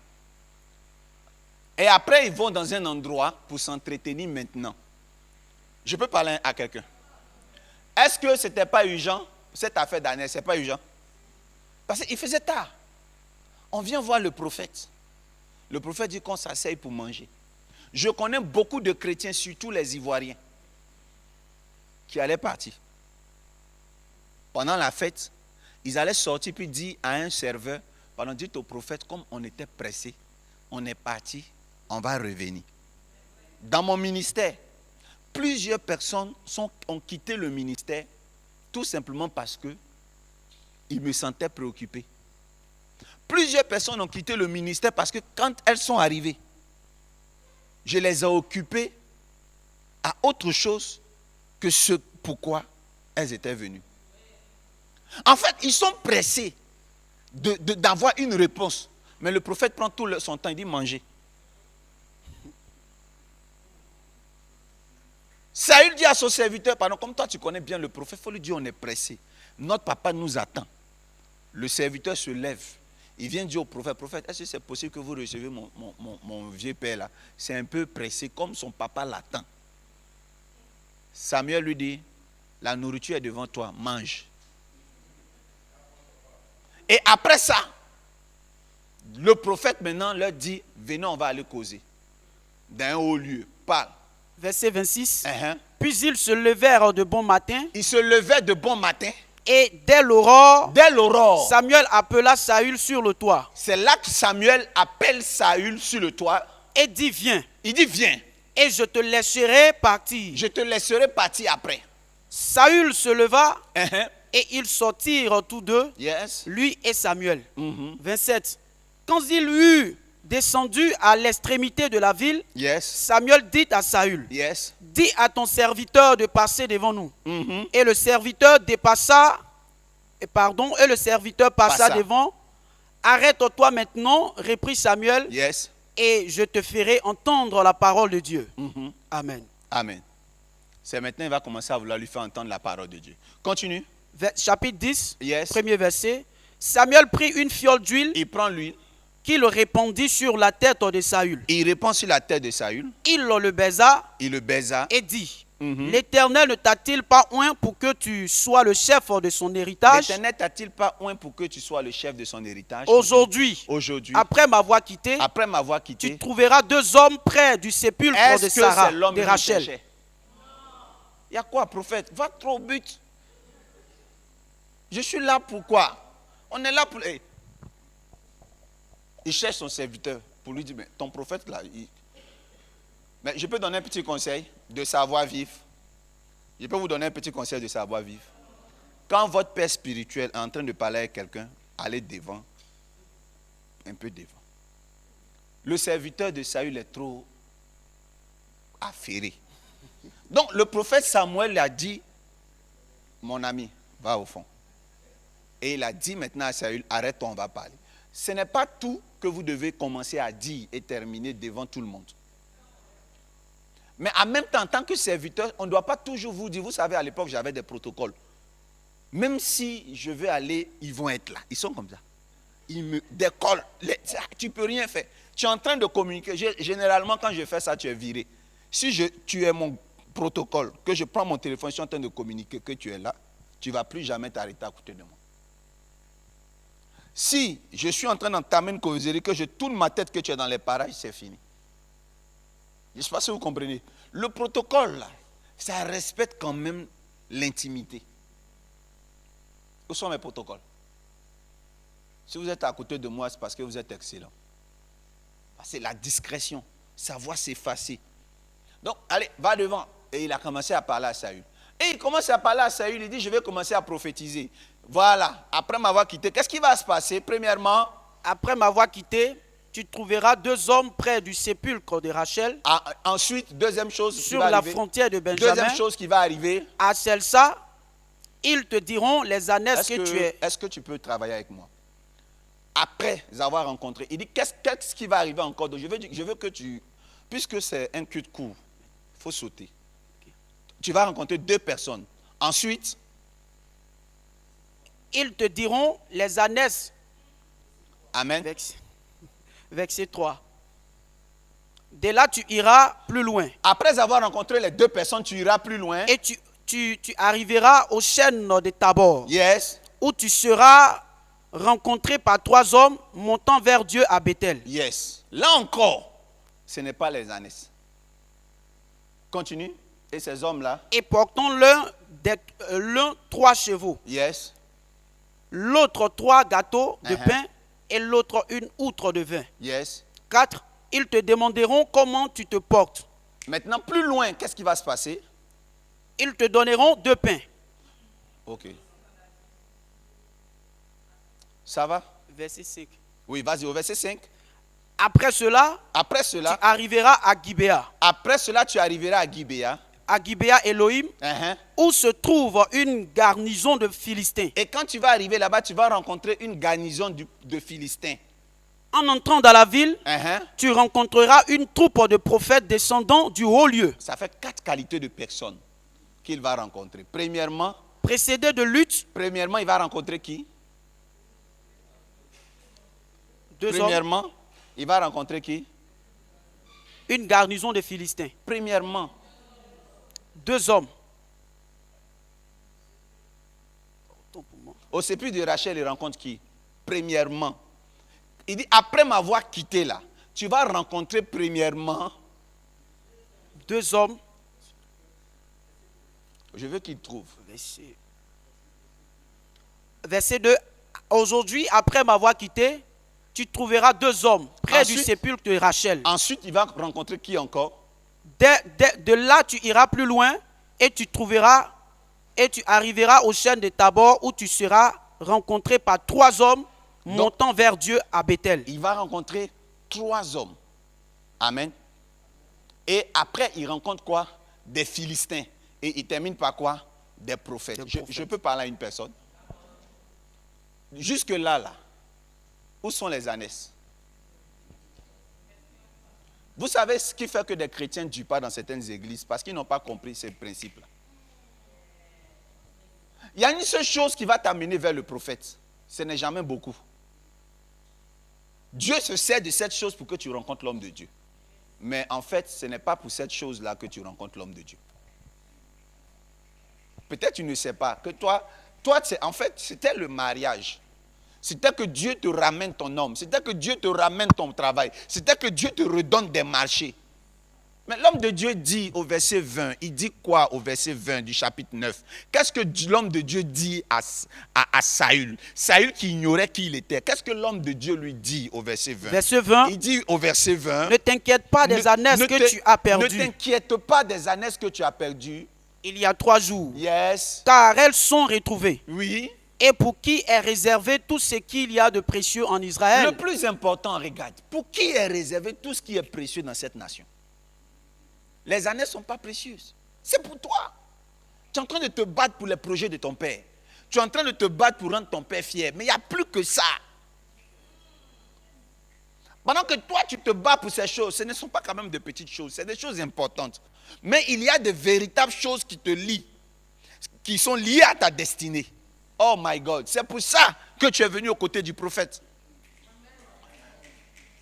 Et après, ils vont dans un endroit pour s'entretenir maintenant. Je peux parler à quelqu'un. Est-ce que ce n'était pas urgent, cette affaire d'Anès, ce n'est pas urgent? Parce qu'il faisait tard. On vient voir le prophète. Le prophète dit qu'on s'asseye pour manger. Je connais beaucoup de chrétiens, surtout les Ivoiriens, qui allaient partir. Pendant la fête, ils allaient sortir puis dire à un serveur, pardon, dites au prophète, comme on était pressé, on est parti, on va revenir. Dans mon ministère, plusieurs personnes ont quitté le ministère tout simplement parce qu'ils me sentaient préoccupé. Plusieurs personnes ont quitté le ministère parce que quand elles sont arrivées, je les ai occupées à autre chose que ce pourquoi elles étaient venues. En fait, ils sont pressés d'avoir une réponse. Mais le prophète prend tout son temps, il dit manger. Saül dit à son serviteur, pardon, comme toi tu connais bien le prophète, il faut lui dire on est pressé. Notre papa nous attend. Le serviteur se lève. Il vient dire au prophète, prophète, est-ce que c'est possible que vous recevez mon vieux père là? C'est un peu pressé, comme son papa l'attend. Samuel lui dit, la nourriture est devant toi, mange. Et après ça, le prophète maintenant leur dit, venez, on va aller causer. Dans un haut lieu, parle. Verset 26. Uh-huh. Puis ils se levèrent de bon matin. Ils se levaient de bon matin. Et dès l'aurore, Samuel appela Saül sur le toit. C'est là que Samuel appelle Saül sur le toit. Et dit, viens. Il dit, viens. Et je te laisserai partir. Je te laisserai partir après. Saül se leva. Uh-huh. Et ils sortirent tous deux, Yes. lui et Samuel. Mm-hmm. 27. Quand il eut descendu à l'extrémité de la ville, Yes. Samuel dit à Saül, Yes. dis à ton serviteur de passer devant nous. Mm-hmm. Et le serviteur passa Passa. devant. Arrête-toi maintenant, reprit Samuel, Yes. et je te ferai entendre la parole de Dieu. Mm-hmm. Amen. Amen. C'est maintenant il va commencer à vouloir lui faire entendre la parole de Dieu. Continue. Chapitre 10, Yes. premier verset. Samuel prit une fiole d'huile Il prend l'huile. qu'il répandit sur la tête de Saül. Il répand sur la tête de Saül. Il le baisa Il le baisa. et dit, Mhm. l'Éternel ne t'a-t-il pas oint pour que tu sois le chef de son héritage? L'Éternel t'a-t-il pas oint pour que tu sois le chef de son héritage? Aujourd'hui, Après m'avoir quitté, m'avoir quitté, tu trouveras deux hommes près du sépulcre de est-ce que Sarah, c'est l'homme de que Rachel. tu cherchais? Il y a quoi, prophète? Va trop au but. Je suis là pour quoi? On est là pour... Hey. Il cherche son serviteur pour lui dire, mais ton prophète là, mais je peux donner un petit conseil de savoir-vivre. Je peux vous donner un petit conseil de savoir-vivre. Quand votre père spirituel est en train de parler avec quelqu'un, allez devant, un peu devant. Le serviteur de Saül est trop affairé. Donc le prophète Samuel a dit, mon ami, va au fond. Et il a dit maintenant à Saül, arrête-toi, on va parler. Ce n'est pas tout que vous devez commencer à dire et terminer devant tout le monde. Mais en même temps, en tant que serviteur, on ne doit pas toujours vous dire, vous savez, à l'époque, j'avais des protocoles. Même si je vais aller, ils vont être là. Ils sont comme ça. Ils me décollent. Tu ne peux rien faire. Tu es en train de communiquer. Généralement, quand je fais ça, tu es viré. Si tu es mon protocole, que je prends mon téléphone, je suis en train de communiquer, que tu es là, tu ne vas plus jamais t'arrêter à côté de moi. Si je suis en train d'entamer une causerie, que je tourne ma tête que tu es dans les parages, c'est fini. Je ne sais pas si vous comprenez. Le protocole, là, ça respecte quand même l'intimité. Où sont mes protocoles? Si vous êtes à côté de moi, c'est parce que vous êtes excellent. C'est la discrétion, savoir s'effacer. Donc, allez, va devant. Et il a commencé à parler à Saül. Et il commence à parler à Saül, il dit, je vais commencer à prophétiser. Voilà, après m'avoir quitté, qu'est-ce qui va se passer? Premièrement, après m'avoir quitté, tu trouveras 2 hommes près du sépulcre de Rachel. Ensuite, deuxième chose sur la frontière de Benjamin. Deuxième chose qui va arriver. À celle-là, ils te diront les ânesses que tu es. Est-ce que tu peux travailler avec moi? Après avoir rencontré, il dit, qu'est-ce qui va arriver encore? Donc, je veux que tu, puisque c'est un culte court, il faut sauter. Okay. Tu vas rencontrer 2 personnes. Ensuite, ils te diront les ânesses. Amen. Verset 3. De là, tu iras plus loin. Après avoir rencontré les 2 personnes, tu iras plus loin. Et tu arriveras aux chaînes de Tabor. Yes. Où tu seras rencontré par 3 hommes montant vers Dieu à Bethel. Yes. Là encore, ce n'est pas les ânesses. Continue. Et ces hommes-là. Et portant l'un 3 chevaux. Yes. L'autre 3 gâteaux de pain et l'autre une outre de vin. Yes. 4. Ils te demanderont comment tu te portes. Maintenant, plus loin, qu'est-ce qui va se passer? Ils te donneront 2 pains. Ok. Ça va? Verset 5. Oui, vas-y, au verset 5. Après cela, tu arriveras à Gibéa. Après cela, tu arriveras à Gibéa. À Gibéa Elohim, où se trouve une garnison de Philistins. Et quand tu vas arriver là-bas, tu vas rencontrer une garnison de Philistins. En entrant dans la ville, tu rencontreras une troupe de prophètes descendant du haut lieu. Ça fait 4 qualités de personnes qu'il va rencontrer. Premièrement, précédé de lutte. Premièrement, il va rencontrer qui? 2 Premièrement, hommes. Il va rencontrer qui? Une garnison de Philistins. Premièrement, 2 hommes. Au sépulcre de Rachel, il rencontre qui? Premièrement. Il dit, après m'avoir quitté là, tu vas rencontrer premièrement 2 hommes. Je veux qu'il trouve. Verset 2. Aujourd'hui, après m'avoir quitté, tu trouveras 2 hommes près du sépulcre de Rachel. Ensuite, il va rencontrer qui encore? De là, tu iras plus loin et tu trouveras et tu arriveras aux chaînes de Tabor où tu seras rencontré par 3 hommes montant vers Dieu à Bethel. Il va rencontrer 3 hommes. Amen. Et après, il rencontre quoi? Des Philistins. Et il termine par quoi? Des prophètes. Je peux parler à une personne? Jusque là, où sont les ânesses? Vous savez ce qui fait que des chrétiens ne durent pas dans certaines églises? Parce qu'ils n'ont pas compris ces principes-là. Il y a une seule chose qui va t'amener vers le prophète. Ce n'est jamais beaucoup. Dieu se sert de cette chose pour que tu rencontres l'homme de Dieu. Mais en fait, ce n'est pas pour cette chose-là que tu rencontres l'homme de Dieu. Peut-être tu ne sais pas que toi en fait, c'était le mariage. C'était que Dieu te ramène ton homme. C'était que Dieu te ramène ton travail. C'était que Dieu te redonne des marchés. Mais l'homme de Dieu dit au verset 20, il dit quoi au verset 20 du chapitre 9? Qu'est-ce que l'homme de Dieu dit à Saül? Saül qui ignorait qui il était. Qu'est-ce que l'homme de Dieu lui dit au verset 20? Verset 20. Il dit au verset 20. Ne t'inquiète pas des ânesses que tu as perdues. Ne t'inquiète pas des ânesses que tu as perdues. Il y a 3 jours. Yes. Car elles sont retrouvées. Oui. Et pour qui est réservé tout ce qu'il y a de précieux en Israël? Le plus important, regarde. Pour qui est réservé tout ce qui est précieux dans cette nation? Les ânesses ne sont pas précieuses. C'est pour toi. Tu es en train de te battre pour les projets de ton père. Tu es en train de te battre pour rendre ton père fier. Mais il n'y a plus que ça. Pendant que toi, tu te bats pour ces choses, ce ne sont pas quand même de petites choses. C'est des choses importantes. Mais il y a de véritables choses qui te lient. Qui sont liées à ta destinée. Oh my God. C'est pour ça que tu es venu aux côtés du prophète.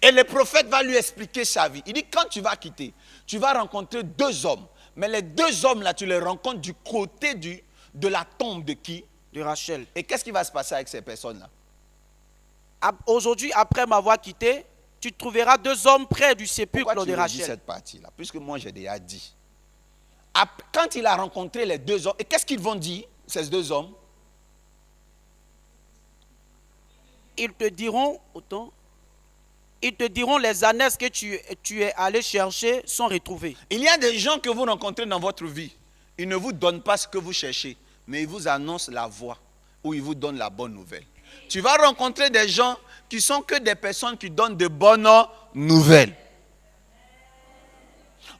Et le prophète va lui expliquer sa vie. Il dit, quand tu vas quitter, tu vas rencontrer 2 hommes. Mais les 2 hommes-là, tu les rencontres du côté de la tombe de qui? De Rachel. Et qu'est-ce qui va se passer avec ces personnes-là? Aujourd'hui, après m'avoir quitté, tu trouveras 2 hommes près du sépulcre Pourquoi tu de redis Rachel. cette partie-là? Puisque moi, j'ai déjà dit. Quand il a rencontré les 2 hommes, et qu'est-ce qu'ils vont dire, ces 2 hommes? Ils te diront les ânesses que tu es allé chercher sont retrouvées. Il y a des gens que vous rencontrez dans votre vie. Ils ne vous donnent pas ce que vous cherchez, mais ils vous annoncent la voie ou ils vous donnent la bonne nouvelle. Tu vas rencontrer des gens qui sont que des personnes qui donnent de bonnes nouvelles.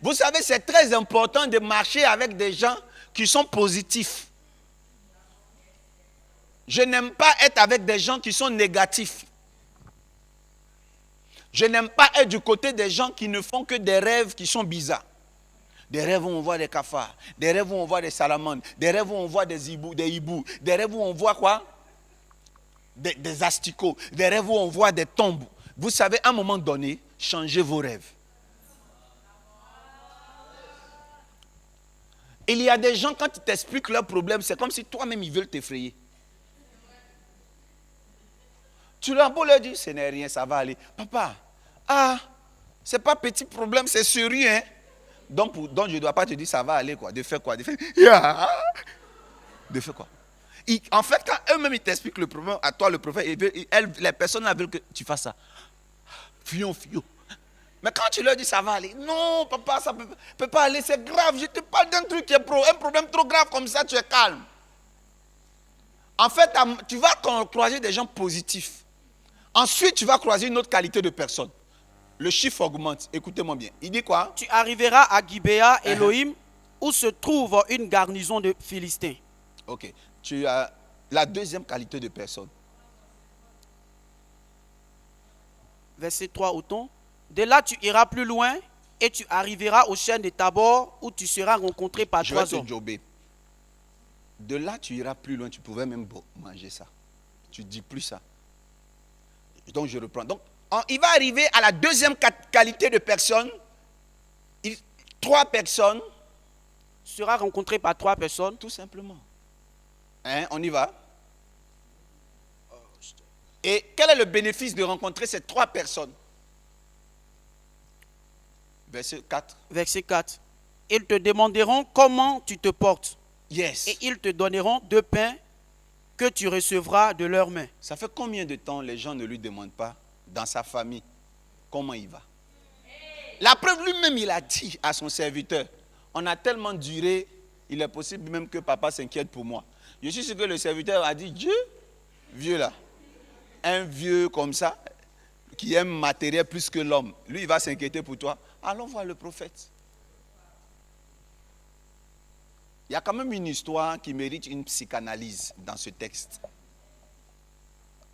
Vous savez, c'est très important de marcher avec des gens qui sont positifs. Je n'aime pas être avec des gens qui sont négatifs. Je n'aime pas être du côté des gens qui ne font que des rêves qui sont bizarres. Des rêves où on voit des cafards, des rêves où on voit des salamandres, des rêves où on voit des hiboux, des rêves où on voit quoi? Des asticots, des rêves où on voit des tombes. Vous savez, à un moment donné, changez vos rêves. Il y a des gens, quand ils t'expliquent leurs problèmes, c'est comme si toi-même ils veulent t'effrayer. Tu leur beau leur dire, ce n'est rien, ça va aller. Papa, c'est pas petit problème, c'est sérieux. Hein? Donc je ne dois pas te dire, ça va aller quoi. De faire quoi? De faire quoi? En fait, quand eux-mêmes ils t'expliquent le problème, à toi le prophète, les personnes là veulent que tu fasses ça. Fion. Mais quand tu leur dis, ça va aller. Non, papa, ça ne peut pas aller, c'est grave. Je te parle d'un truc qui est un problème trop grave comme ça, tu es calme. En fait, tu vas croiser des gens positifs. Ensuite, tu vas croiser une autre qualité de personne. Le chiffre augmente. Écoutez-moi bien. Il dit quoi? Tu arriveras à Gibéa, Elohim, où se trouve une garnison de Philistins. Ok. Tu as la deuxième qualité de personne. Verset 3 autant. De là, tu iras plus loin et tu arriveras au chêne de Tabor où tu seras rencontré par 3 hommes. Jobber. De là, tu iras plus loin. Tu pouvais même manger ça. Tu ne dis plus ça. Donc, je reprends. Donc, il va arriver à la deuxième qualité de personne. 3 personnes. Sera rencontré par 3 personnes. Tout simplement. Hein, on y va. Et quel est le bénéfice de rencontrer ces 3 personnes? Verset 4. Verset 4. Ils te demanderont comment tu te portes. Yes. Et ils te donneront 2 pains que tu recevras de leurs mains. Ça fait combien de temps les gens ne lui demandent pas dans sa famille comment il va? La preuve, lui-même, il a dit à son serviteur, on a tellement duré, il est possible même que papa s'inquiète pour moi. Je suis sûr que le serviteur a dit, Dieu, vieux là, un vieux comme ça, qui aime matériel plus que l'homme, lui il va s'inquiéter pour toi. Allons voir le prophète. Il y a quand même une histoire qui mérite une psychanalyse dans ce texte.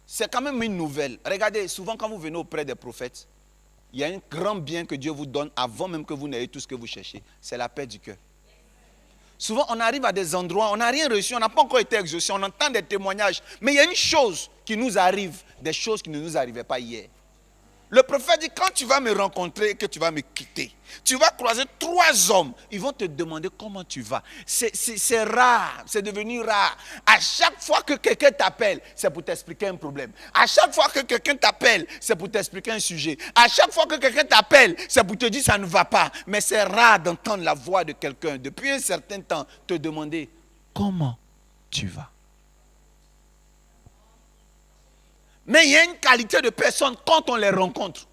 C'est quand même une nouvelle. Regardez, souvent quand vous venez auprès des prophètes, il y a un grand bien que Dieu vous donne avant même que vous n'ayez tout ce que vous cherchez. C'est la paix du cœur. Souvent, on arrive à des endroits, on n'a rien reçu, on n'a pas encore été exaucé, on entend des témoignages. Mais il y a une chose qui nous arrive, des choses qui ne nous arrivaient pas hier. Le prophète dit, quand tu vas me rencontrer et que tu vas me quitter, tu vas croiser 3 hommes. Ils vont te demander comment tu vas. C'est rare, c'est devenu rare. À chaque fois que quelqu'un t'appelle, c'est pour t'expliquer un problème. À chaque fois que quelqu'un t'appelle, c'est pour t'expliquer un sujet. À chaque fois que quelqu'un t'appelle, c'est pour te dire ça ne va pas. Mais c'est rare d'entendre la voix de quelqu'un depuis un certain temps te demander comment tu vas. Mais il y a une qualité de personne, quand on les rencontre,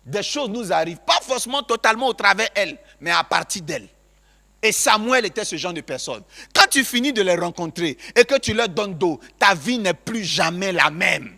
des choses nous arrivent, pas forcément totalement au travers d'elles, mais à partir d'elles. Et Samuel était ce genre de personne. Quand tu finis de les rencontrer et que tu leur donnes d'eau, ta vie n'est plus jamais la même.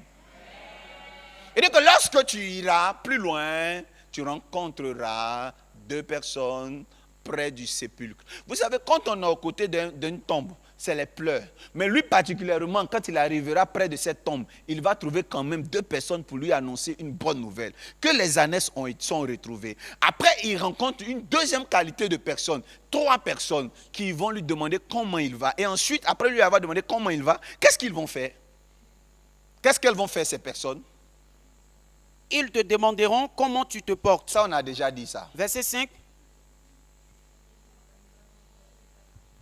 Et donc lorsque tu iras plus loin, tu rencontreras 2 personnes près du sépulcre. Vous savez, quand on est aux côtés d'une tombe, c'est les pleurs. Mais lui particulièrement, quand il arrivera près de cette tombe, il va trouver quand même 2 personnes pour lui annoncer une bonne nouvelle. Que les ânesses sont retrouvées. Après, il rencontre une deuxième qualité de personnes. 3 personnes qui vont lui demander comment il va. Et ensuite, après lui avoir demandé comment il va, qu'est-ce qu'ils vont faire? Qu'est-ce qu'elles vont faire ces personnes? Ils te demanderont comment tu te portes. Ça, on a déjà dit ça. Verset 5.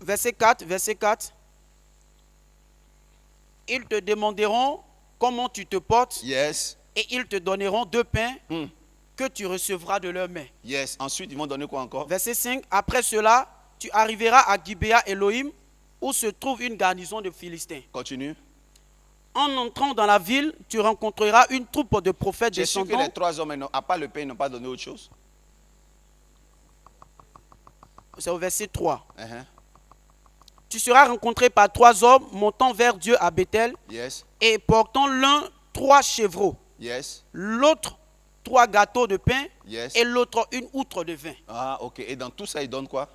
Verset 4. Ils te demanderont comment tu te portes, Yes. et ils te donneront 2 pains Hmm. que tu recevras de leurs mains. Yes. Ensuite, ils vont donner quoi encore? Verset 5. Après cela, tu arriveras à Gibea Elohim, où se trouve une garnison de Philistins. Continue. En entrant dans la ville, tu rencontreras une troupe de prophètes J'ai su que descendants. les 3 hommes, à part le pain, ils n'ont pas donné autre chose. C'est au verset 3. Uh-huh. Tu seras rencontré par 3 hommes montant vers Dieu à Bethel Yes. et portant l'un 3 chevreaux, Yes. l'autre 3 gâteaux de pain Yes. et l'autre une outre de vin. Ah, ok. Et dans tout ça, ils donnent quoi?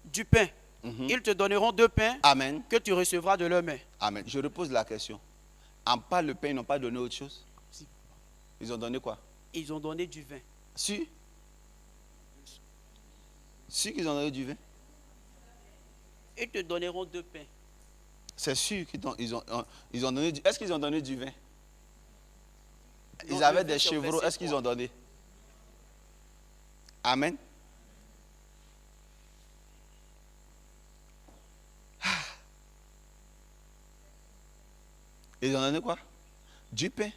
Du pain. Mhm. Ils te donneront 2 pains Amen. que tu recevras de leurs mains. Amen. Je repose la question. En part le pain, ils n'ont pas donné autre chose? Si. Ils ont donné quoi? Ils ont donné du vin. Si. Si qu'ils ont donné du vin. Ils te donneront 2 pains. C'est sûr qu'ils ont donné du... Est-ce qu'ils ont donné du vin? Ils Non, avaient le vin, des c'est au chevreaux. verset Est-ce qu'ils ont donné? Amen. Ils ont donné quoi? Du pain.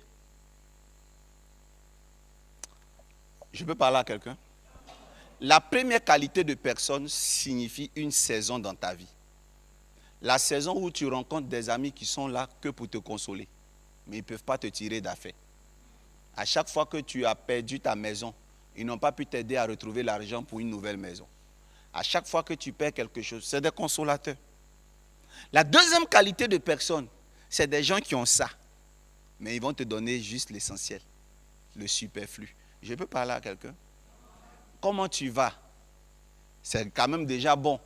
Je peux parler à quelqu'un? La première qualité de personne signifie une saison dans ta vie. La saison où tu rencontres des amis qui sont là que pour te consoler. Mais ils ne peuvent pas te tirer d'affaire. À chaque fois que tu as perdu ta maison, ils n'ont pas pu t'aider à retrouver l'argent pour une nouvelle maison. À chaque fois que tu perds quelque chose, c'est des consolateurs. La deuxième qualité de personne, c'est des gens qui ont ça. Mais ils vont te donner juste l'essentiel, le superflu. Je peux parler à quelqu'un? Comment tu vas? C'est quand même déjà bon.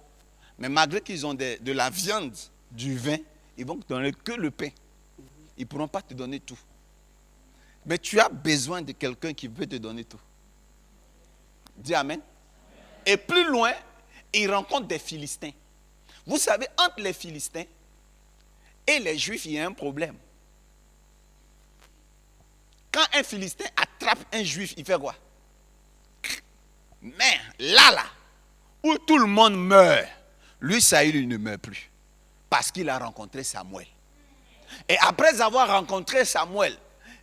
Mais malgré qu'ils ont de la viande, du vin, ils vont te donner que le pain. Ils ne pourront pas te donner tout. Mais tu as besoin de quelqu'un qui peut te donner tout. Dis Amen. Et plus loin, ils rencontrent des Philistins. Vous savez, entre les Philistins et les Juifs, il y a un problème. Quand un Philistin attrape un Juif, il fait quoi? Mais là, où tout le monde meurt, lui, Saül, il ne meurt plus. Parce qu'il a rencontré Samuel. Et après avoir rencontré Samuel,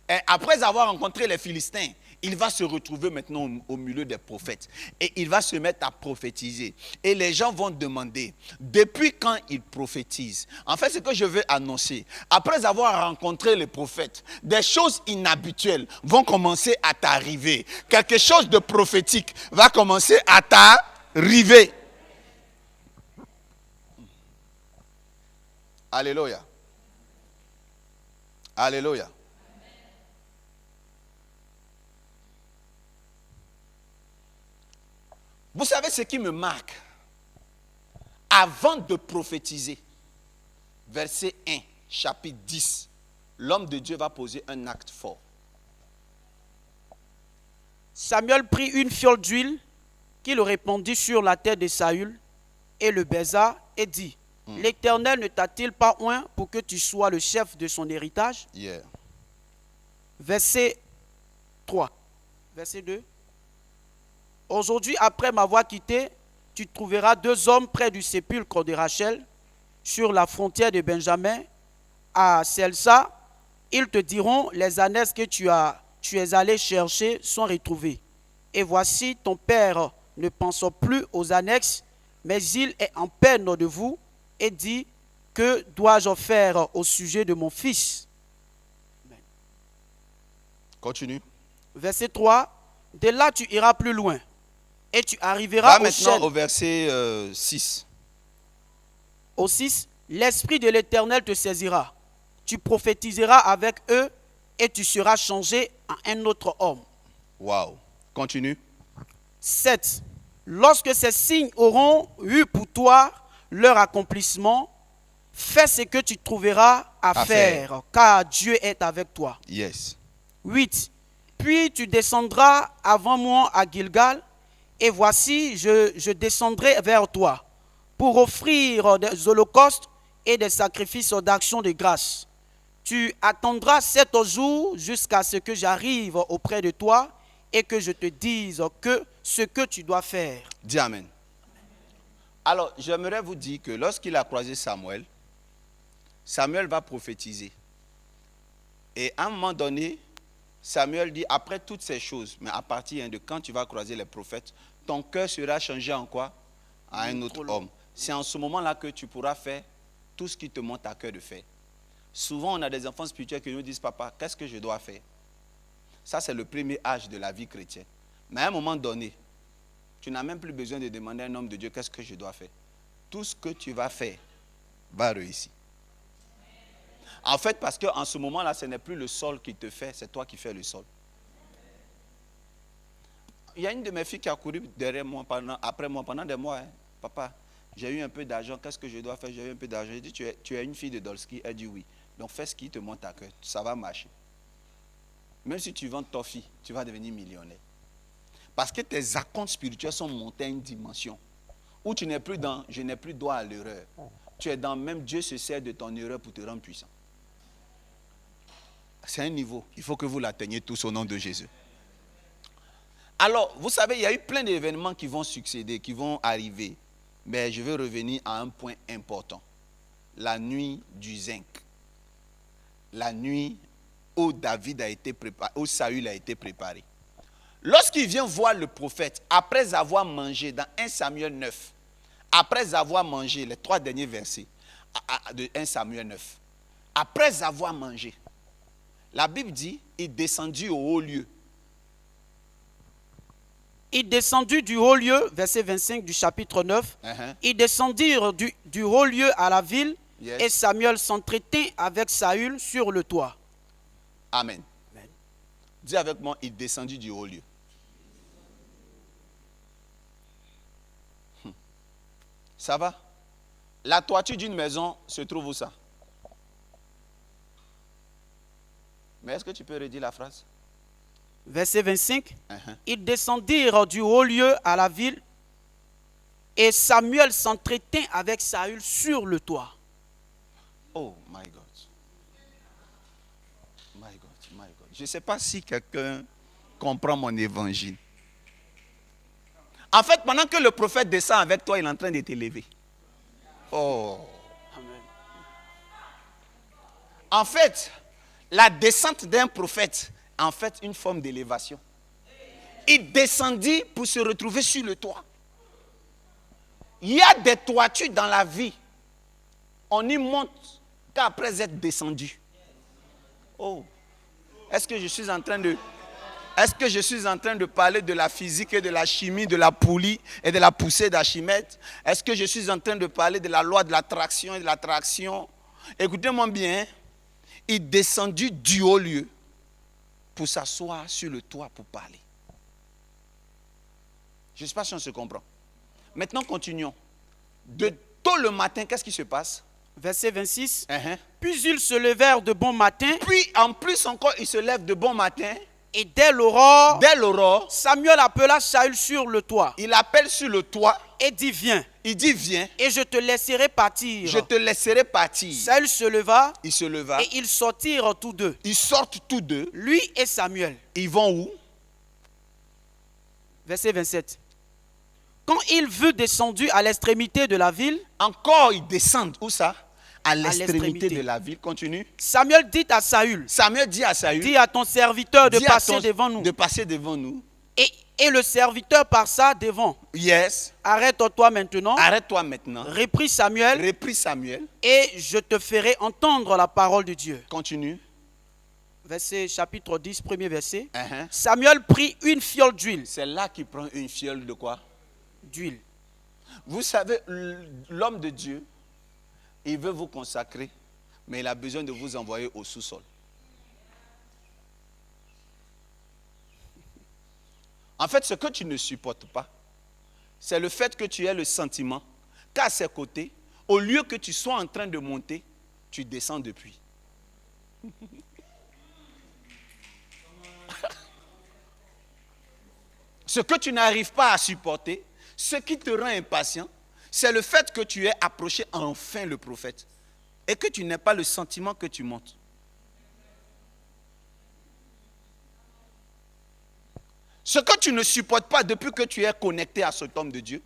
et après avoir rencontré les Philistins, il va se retrouver maintenant au milieu des prophètes. Et il va se mettre à prophétiser. Et les gens vont demander, depuis quand il prophétise? En fait, ce que je veux annoncer, après avoir rencontré les prophètes, des choses inhabituelles vont commencer à t'arriver. Quelque chose de prophétique va commencer à t'arriver. Alléluia. Alléluia. Vous savez ce qui me marque? Avant de prophétiser, verset 1, chapitre 10, l'homme de Dieu va poser un acte fort. Samuel prit une fiole d'huile qu'il répandit sur la tête de Saül et le baisa et dit, l'Éternel ne t'a-t-il pas oint pour que tu sois le chef de son héritage? Yeah. Verset 3. Verset 2. Aujourd'hui, après m'avoir quitté, tu trouveras 2 hommes près du sépulcre de Rachel, sur la frontière de Benjamin, à Selsa. Ils te diront, les ânesses que tu es allé chercher sont retrouvées. Et voici, ton père ne pense plus aux annexes, mais il est en peine de vous et dit, que dois-je faire au sujet de mon fils? Continue. Verset 3. De là, tu iras plus loin. Et tu arriveras Va au maintenant chêne. au verset 6. Au 6, l'Esprit de l'Éternel te saisira. Tu prophétiseras avec eux et tu seras changé en un autre homme. Wow. Continue. 7. Lorsque ces signes auront eu pour toi leur accomplissement, fais ce que tu trouveras à faire, car Dieu est avec toi. Yes. 8. Puis tu descendras avant moi à Gilgal, et voici, je descendrai vers toi pour offrir des holocaustes et des sacrifices d'action de grâce. Tu attendras 7 jours jusqu'à ce que j'arrive auprès de toi et que je te dise ce que tu dois faire. Dis Amen. Alors, j'aimerais vous dire que lorsqu'il a croisé Samuel, Samuel va prophétiser. Et à un moment donné, Samuel dit, après toutes ces choses, mais à partir de quand tu vas croiser les prophètes, ton cœur sera changé en quoi? À un autre homme. C'est en ce moment-là que tu pourras faire tout ce qui te monte à cœur de faire. Souvent, on a des enfants spirituels qui nous disent, papa, qu'est-ce que je dois faire? Ça, c'est le premier âge de la vie chrétienne. Mais à un moment donné, tu n'as même plus besoin de demander à un homme de Dieu, qu'est-ce que je dois faire? Tout ce que tu vas faire va réussir. En fait, parce qu'en ce moment-là, ce n'est plus le sol qui te fait, c'est toi qui fais le sol. Il y a une de mes filles qui a couru derrière moi après moi pendant des mois. Hein. Papa, j'ai eu un peu d'argent, qu'est-ce que je dois faire? J'ai eu un peu d'argent. J'ai dit, tu es une fille de Dolski? Elle dit oui. Donc fais ce qui te monte à cœur, ça va marcher. Même si tu vends ta fille, tu vas devenir millionnaire. Parce que tes acomptes spirituels sont montés à une dimension où tu n'es plus dans, je n'ai plus droit à l'erreur. Tu es dans, même Dieu se sert de ton erreur pour te rendre puissant. C'est un niveau, il faut que vous l'atteigniez tous au nom de Jésus. Alors, vous savez, il y a eu plein d'événements qui vont succéder, qui vont arriver. Mais je veux revenir à un point important. La nuit du zinc. La nuit où David a été préparé, où Saül a été préparé. Lorsqu'il vient voir le prophète, après avoir mangé, dans 1 Samuel 9, après avoir mangé, les 3 derniers versets de 1 Samuel 9, après avoir mangé, la Bible dit, il descendit au haut lieu. Il descendit du haut lieu, verset 25 du chapitre 9. Ils descendirent du haut lieu à la ville, yes. Et Samuel s'entretint avec Saül sur le toit. Amen. Amen. Dis avec moi, il descendit du haut lieu. Ça va? La toiture d'une maison se trouve où ça? Mais est-ce que tu peux redire la phrase? Verset 25. Ils descendirent du haut lieu à la ville et Samuel s'entretint avec Saül sur le toit. Oh my God. My God, my God. Je ne sais pas si quelqu'un comprend mon évangile. En fait, pendant que le prophète descend avec toi, il est en train de t'élever. Oh. Amen. En fait, la descente d'un prophète, en fait, une forme d'élévation. Il descendit pour se retrouver sur le toit. Il y a des toitures dans la vie. On y monte qu'après être descendu. Oh. Est-ce que je suis en train de parler de la physique et de la chimie, de la poulie et de la poussée d'Archimède? Est-ce que je suis en train de parler de la loi de l'attraction et de l'attraction? Écoutez-moi bien. Il descendit du haut lieu pour s'asseoir sur le toit pour parler. Je ne sais pas si on se comprend. Maintenant, continuons. De tôt le matin, qu'est-ce qui se passe? Verset 26. Puis ils se levèrent de bon matin. Puis en plus encore, ils se lèvent de bon matin. Et dès l'aurore, Samuel appela Saül sur le toit. Il appelle sur le toit. Et dit, viens. Il dit, viens. Et je te laisserai partir. Je te laisserai partir. Saül se leva. Il se leva. Et ils sortirent tous deux. Ils sortent tous deux. Lui et Samuel. Ils vont où? Verset 27. Quand il fut descendu à l'extrémité de la ville. Encore ils descendent. Où ça? À l'extrémité de la ville. Continue. Samuel dit à Saül. Samuel dit à Saül. Dis à ton serviteur de passer devant nous. De passer devant nous. Et le serviteur passa devant. Yes. Arrête-toi maintenant. Arrête-toi maintenant. Reprit Samuel. Et je te ferai entendre la parole de Dieu. Continue. Verset chapitre 10, premier verset. Samuel prit une fiole d'huile. C'est là qu'il prend une fiole de quoi? D'huile. Vous savez, l'homme de Dieu, il veut vous consacrer, mais il a besoin de vous envoyer au sous-sol. En fait, ce que tu ne supportes pas, c'est le fait que tu aies le sentiment qu'à ses côtés, au lieu que tu sois en train de monter, tu descends depuis. Ce que tu n'arrives pas à supporter, ce qui te rend impatient, c'est le fait que tu aies approché enfin le prophète et que tu n'aies pas le sentiment que tu montes. Ce que tu ne supportes pas depuis que tu es connecté à cet homme de Dieu,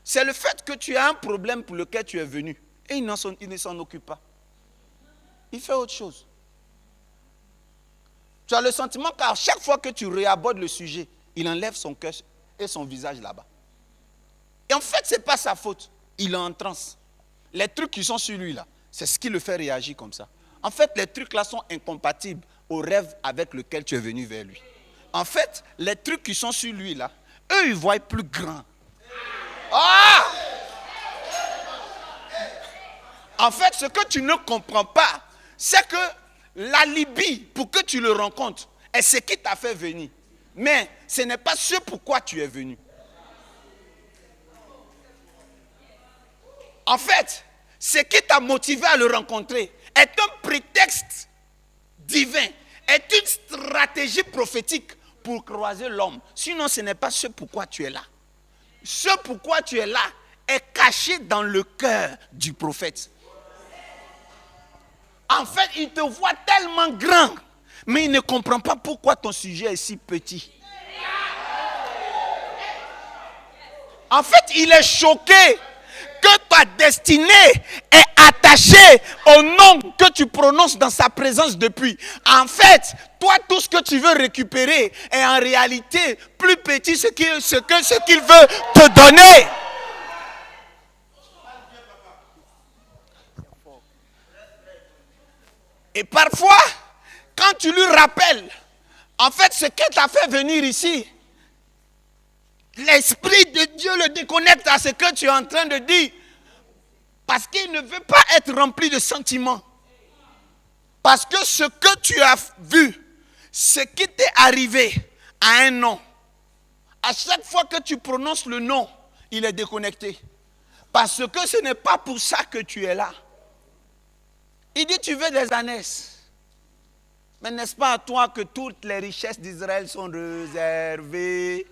c'est le fait que tu as un problème pour lequel tu es venu et il ne s'en occupe pas. il fait autre chose. Tu as le sentiment qu'à chaque fois que tu réabordes le sujet, il enlève son cœur et son visage là-bas. Et en fait, ce n'est pas sa faute. Il est en transe. Les trucs qui sont sur lui là, c'est ce qui le fait réagir comme ça. En fait, les trucs là sont incompatibles au rêve avec lequel tu es venu vers lui. En fait, les trucs qui sont sur lui là, eux ils voient plus grand. Ah! En fait, ce que tu ne comprends pas, c'est que l'alibi pour que tu le rencontres est ce qui t'a fait venir. Mais ce n'est pas ce pourquoi tu es venu. En fait, ce qui t'a motivé à le rencontrer est un prétexte divin, est une stratégie prophétique pour croiser l'homme. Sinon, ce n'est pas ce pourquoi tu es là. Ce pourquoi tu es là est caché dans le cœur du prophète. En fait, il te voit tellement grand, mais il ne comprend pas pourquoi ton sujet est si petit. En fait, il est choqué que ta destinée est attachée au nom que tu prononces dans sa présence depuis. En fait, toi, tout ce que tu veux récupérer est en réalité plus petit que ce qu'il veut te donner. Et parfois, quand tu lui rappelles, en fait, ce qui t'a fait venir ici, l'Esprit de Dieu le déconnecte à ce que tu es en train de dire. Parce qu'il ne veut pas être rempli de sentiments. Parce que ce que tu as vu, ce qui t'est arrivé a un nom. À chaque fois que tu prononces le nom, il est déconnecté. Parce que ce n'est pas pour ça que tu es là. Il dit, tu veux des ânesses. Mais n'est-ce pas à toi que toutes les richesses d'Israël sont réservées?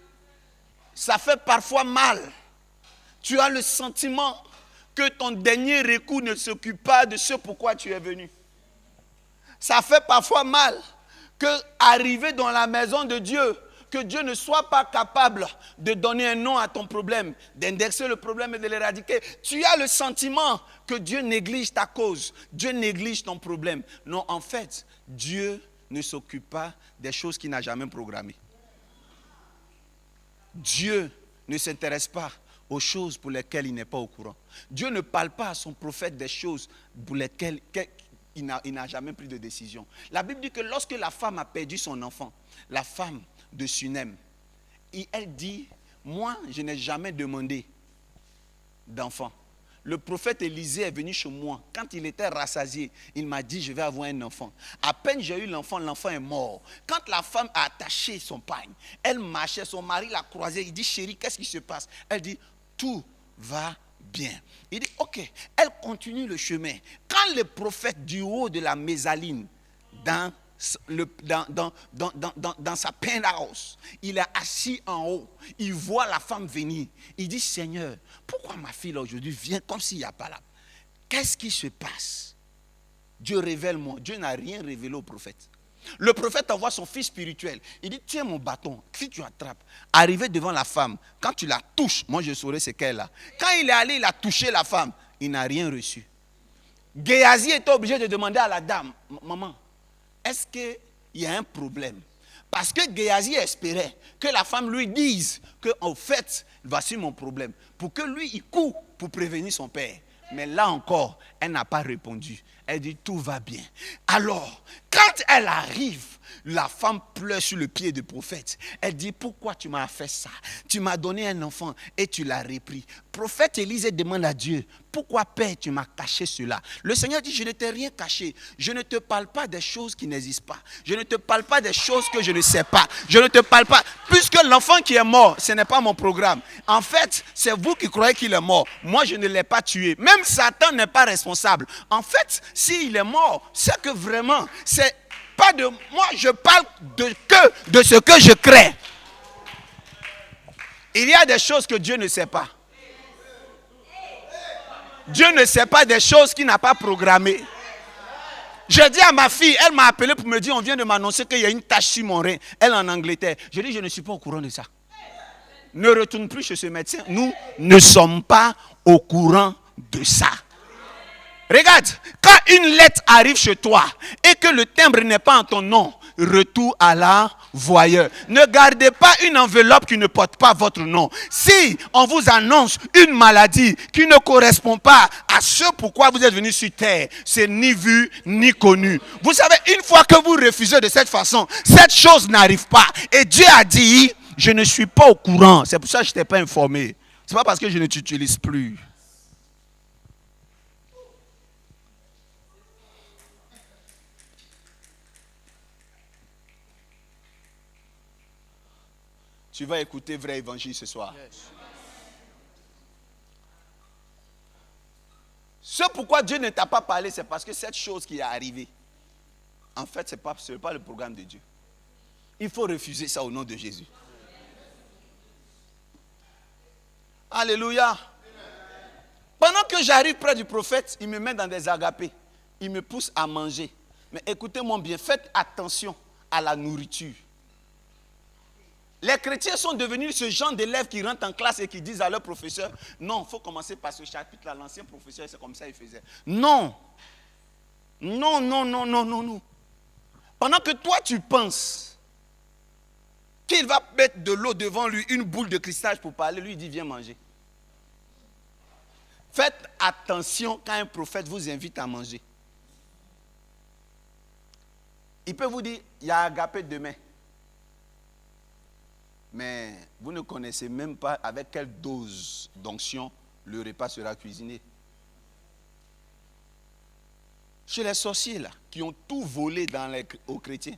Ça fait parfois mal. Tu as le sentiment que ton dernier recours ne s'occupe pas de ce pourquoi tu es venu. Ça fait parfois mal que arriver dans la maison de Dieu, que Dieu ne soit pas capable de donner un nom à ton problème, d'indexer le problème et de l'éradiquer. Tu as le sentiment que Dieu néglige ta cause, Dieu néglige ton problème. Non, en fait, Dieu ne s'occupe pas des choses qu'il n'a jamais programmées. Dieu ne s'intéresse pas aux choses pour lesquelles il n'est pas au courant. Dieu ne parle pas à son prophète des choses pour lesquelles il n'a jamais pris de décision. La Bible dit que lorsque la femme a perdu son enfant, la femme de Sunem, elle dit, moi je n'ai jamais demandé d'enfant. Le prophète Élisée est venu chez moi. Quand il était rassasié, il m'a dit, je vais avoir un enfant. À peine j'ai eu l'enfant, l'enfant est mort. Quand la femme a attaché son pagne, elle marchait, son mari l'a croisée. Il dit, chérie, qu'est-ce qui se passe? Elle dit, tout va bien. Il dit, ok. Elle continue le chemin. Quand le prophète du haut de la mésaline, dans sa penthouse, il est assis en haut, il voit la femme venir, il dit, Seigneur, pourquoi ma fille aujourd'hui vient comme s'il n'y a pas là? Qu'est-ce qui se passe? Dieu révèle-moi. Dieu n'a rien révélé au prophète. Le prophète envoie son fils spirituel, il dit, tiens mon bâton, si tu attrapes, arrivé devant la femme, quand tu la touches, moi je saurai ce qu'elle a. Quand il est allé, il a touché la femme, il n'a rien reçu. Géasi était obligé de demander à la dame, maman, est-ce qu'il y a un problème? Parce que Géasi espérait que la femme lui dise que, en fait, voici mon problème. Pour que lui, il court pour prévenir son père. Mais là encore, elle n'a pas répondu. Elle dit, tout va bien. Alors, quand elle arrive, la femme pleure sur le pied du prophète. Elle dit, pourquoi tu m'as fait ça? Tu m'as donné un enfant et tu l'as repris. Prophète Élisée demande à Dieu, pourquoi Père tu m'as caché cela? Le Seigneur dit, je ne t'ai rien caché. Je ne te parle pas des choses qui n'existent pas. Je ne te parle pas des choses que je ne sais pas. Je ne te parle pas. Puisque l'enfant qui est mort, ce n'est pas mon programme. En fait, c'est vous qui croyez qu'il est mort. Moi, je ne l'ai pas tué. Même Satan n'est pas responsable. En fait, s'il est mort, c'est que vraiment, c'est pas de moi, je parle de ce que je crée. Il y a des choses que Dieu ne sait pas. Dieu ne sait pas des choses qu'il n'a pas programmées. Je dis à ma fille, elle m'a appelé pour me dire, on vient de m'annoncer qu'il y a une tache sur mon rein. Elle est en Angleterre. Je dis, je ne suis pas au courant de ça. Ne retourne plus chez ce médecin. Nous ne sommes pas au courant de ça. Regarde, quand une lettre arrive chez toi et que le timbre n'est pas en ton nom, retour à l'envoyeur. Ne gardez pas une enveloppe qui ne porte pas votre nom. Si on vous annonce une maladie qui ne correspond pas à ce pourquoi vous êtes venu sur terre, c'est ni vu ni connu. Vous savez, une fois que vous refusez de cette façon, cette chose n'arrive pas. Et Dieu a dit, je ne suis pas au courant. C'est pour ça que je ne t'ai pas informé. Ce n'est pas parce que je ne t'utilise plus. Tu vas écouter vrai évangile ce soir. Yes. Ce pourquoi Dieu ne t'a pas parlé, c'est parce que cette chose qui est arrivée, en fait, ce n'est pas le programme de Dieu. Il faut refuser ça au nom de Jésus. Alléluia. Pendant que j'arrive près du prophète, il me met dans des agapés. Il me pousse à manger. Mais écoutez-moi bien, faites attention à la nourriture. Les chrétiens sont devenus ce genre d'élèves qui rentrent en classe et qui disent à leur professeur, non, il faut commencer par ce chapitre-là. L'ancien professeur, c'est comme ça il faisait. Non. Non, non, non, non, non, non. Pendant que toi, tu penses qu'il va mettre de l'eau devant lui, une boule de cristal pour parler, lui, il dit, viens manger. Faites attention quand un prophète vous invite à manger. Il peut vous dire, il y a agapé demain. Mais vous ne connaissez même pas avec quelle dose d'onction le repas sera cuisiné. Chez les sorciers là, qui ont tout volé aux chrétiens,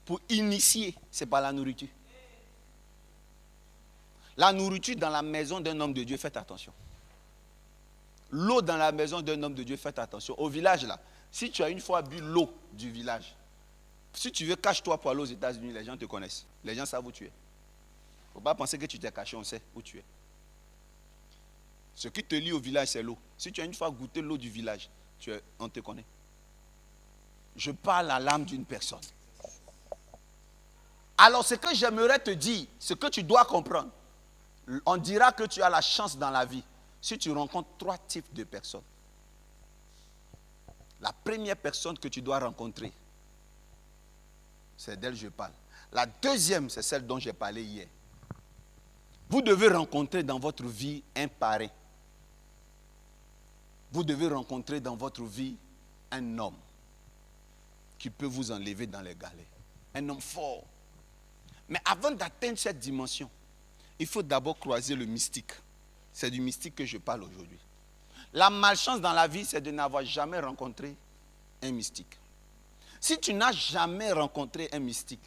pour initier, ce n'est pas la nourriture. La nourriture dans la maison d'un homme de Dieu, faites attention. L'eau dans la maison d'un homme de Dieu, faites attention. Au village là, si tu as une fois bu l'eau du village, si tu veux, cache-toi pour aller aux États-Unis, les gens te connaissent. Les gens savent où tu es. Il ne faut pas penser que tu t'es caché, on sait où tu es. Ce qui te lie au village, c'est l'eau. Si tu as une fois goûté l'eau du village, on te connaît. Je parle à l'âme d'une personne. Alors, ce que j'aimerais te dire, ce que tu dois comprendre, on dira que tu as la chance dans la vie si tu rencontres 3 types de personnes. La première personne que tu dois rencontrer, c'est d'elle que je parle. La deuxième, c'est celle dont j'ai parlé hier. Vous devez rencontrer dans votre vie un parrain. Vous devez rencontrer dans votre vie un homme qui peut vous enlever dans les galets. Un homme fort. Mais avant d'atteindre cette dimension, il faut d'abord croiser le mystique. C'est du mystique que je parle aujourd'hui. La malchance dans la vie, c'est de n'avoir jamais rencontré un mystique. Si tu n'as jamais rencontré un mystique,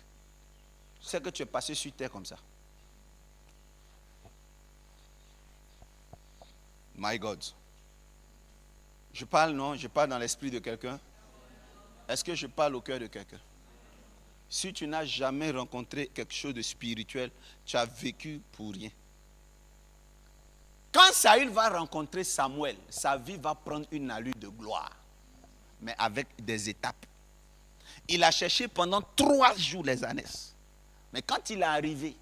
c'est que tu es passé sur terre comme ça. My God. Je parle, non? Je parle dans l'esprit de quelqu'un? Est-ce que je parle au cœur de quelqu'un? Si tu n'as jamais rencontré quelque chose de spirituel, tu as vécu pour rien. Quand Saül va rencontrer Samuel, sa vie va prendre une allure de gloire, mais avec des étapes. Il a cherché pendant 3 jours les ânesses. Mais quand il est arrivé,